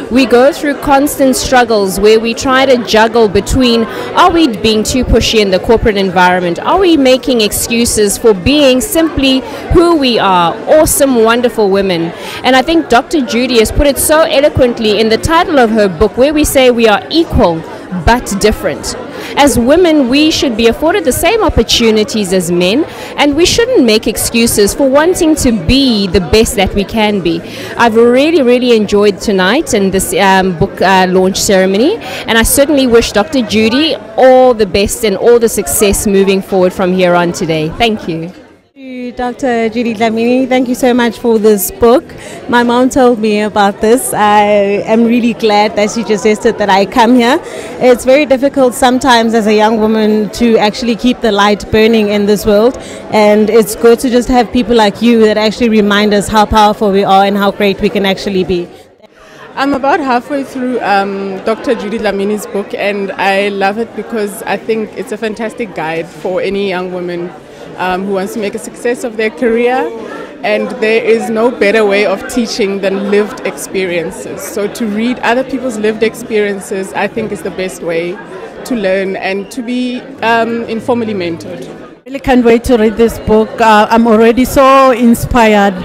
we go through constant struggles where we try to juggle between, are we being too pushy in the corporate environment? Are we making excuses for being simply who we are, awesome, wonderful women? And I think Dr. Judy has put it so eloquently in the title of her book, where we say we are equal but different. As women, we should be afforded the same opportunities as men, and we shouldn't make excuses for wanting to be the best that we can be. I've really, really enjoyed tonight and this book launch ceremony, and I certainly wish Dr. Judy all the best and all the success moving forward from here on today. Thank you. Dr. Judy Dlamini, thank you so much for this book. My mom told me about this. I am really glad that she suggested that I come here. It's very difficult sometimes as a young woman to actually keep the light burning in this world, and it's good to just have people like you that actually remind us how powerful we are and how great we can actually be. I'm about halfway through Dr. Judy Dlamini's book, and I love it because I think it's a fantastic guide for any young woman who wants to make a success of their career, and there is no better way of teaching than lived experiences. So to read other people's lived experiences, I think, is the best way to learn and to be informally mentored. I really can't wait to read this book. I'm already so inspired.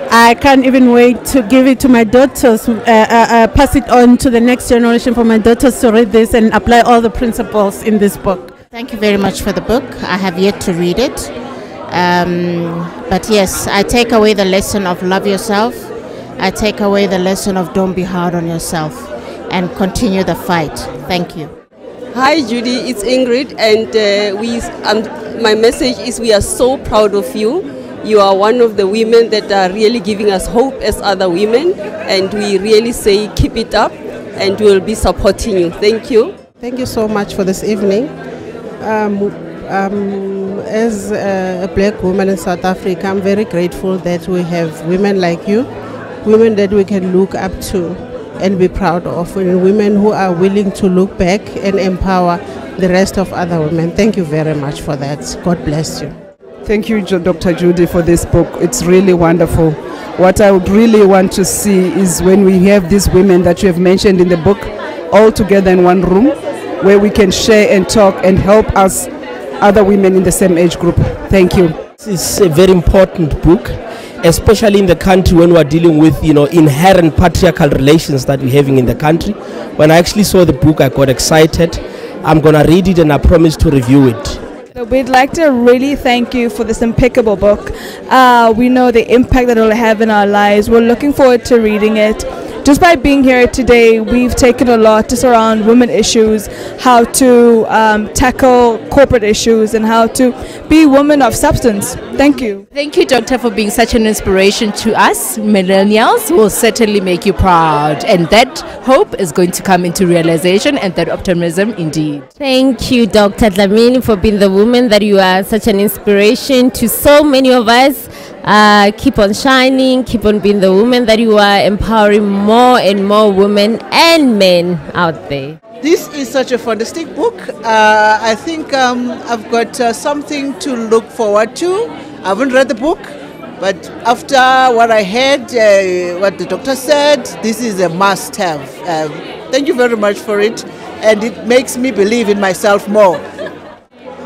I can't even wait to give it to my daughters, pass it on to the next generation for my daughters to read this and apply all the principles in this book. Thank you very much for the book. I have yet to read it. But yes, I take away the lesson of love yourself. I take away the lesson of don't be hard on yourself and continue the fight. Thank you. Hi Judy, it's Ingrid, and my message is we are so proud of you. You are one of the women that are really giving us hope as other women, and we really say keep it up, and we will be supporting you. Thank you. Thank you so much for this evening. As a black woman in South Africa, I'm very grateful that we have women like you, women that we can look up to and be proud of, and women who are willing to look back and empower the rest of other women. Thank you very much for that. God bless you. Thank you, Dr. Judy, for this book. It's really wonderful. What I would really want to see is when we have these women that you have mentioned in the book all together in one room, where we can share and talk and help us other women in the same age group. Thank you. This is a very important book, especially in the country when we are dealing with, inherent patriarchal relations that we're having in the country. When I actually saw the book, I got excited. I'm going to read it and I promise to review it. So we'd like to really thank you for this impeccable book. We know the impact that it will have in our lives. We're looking forward to reading it. Just by being here today, we've taken a lot just around women issues, how to tackle corporate issues, and how to be women of substance. Thank you. Thank you, Doctor, for being such an inspiration to us millennials. Will certainly make you proud, and that hope is going to come into realization, and that optimism indeed. Thank you, Dr. Dlamini, for being the woman that you are, such an inspiration to so many of us. Keep on shining, keep on being the woman that you are, empowering more and more women and men out there. This is such a fantastic book. I think I've got something to look forward to. I haven't read the book, but after what I heard, what the doctor said, this is a must-have. Thank you very much for it, and it makes me believe in myself more.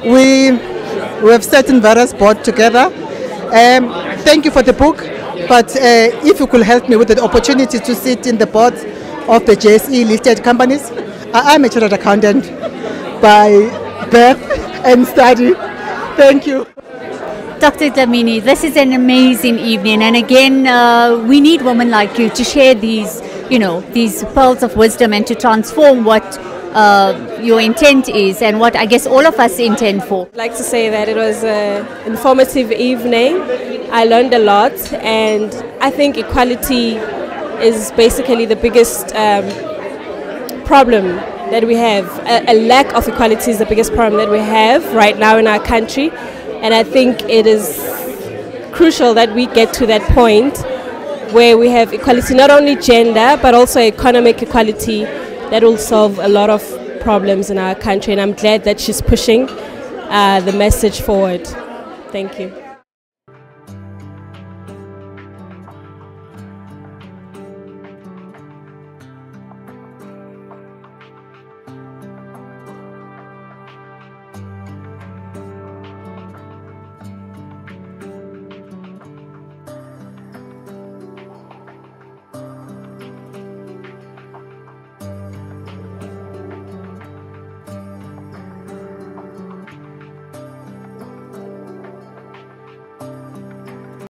We have sat in various boards together. Thank you for the book, but if you could help me with the opportunity to sit in the boards of the JSE listed companies. I'm a chartered accountant by birth and study. Thank you. Dr. Dlamini, this is an amazing evening, and again, we need women like you to share these, these pearls of wisdom and to transform what your intent is and what I guess all of us intend for. I'd like to say that it was an informative evening. I learned a lot, and I think equality is basically the biggest problem that we have. A lack of equality is the biggest problem that we have right now in our country, and I think it is crucial that we get to that point where we have equality, not only gender, but also economic equality that will solve a lot of problems in our country. And I'm glad that she's pushing the message forward. Thank you.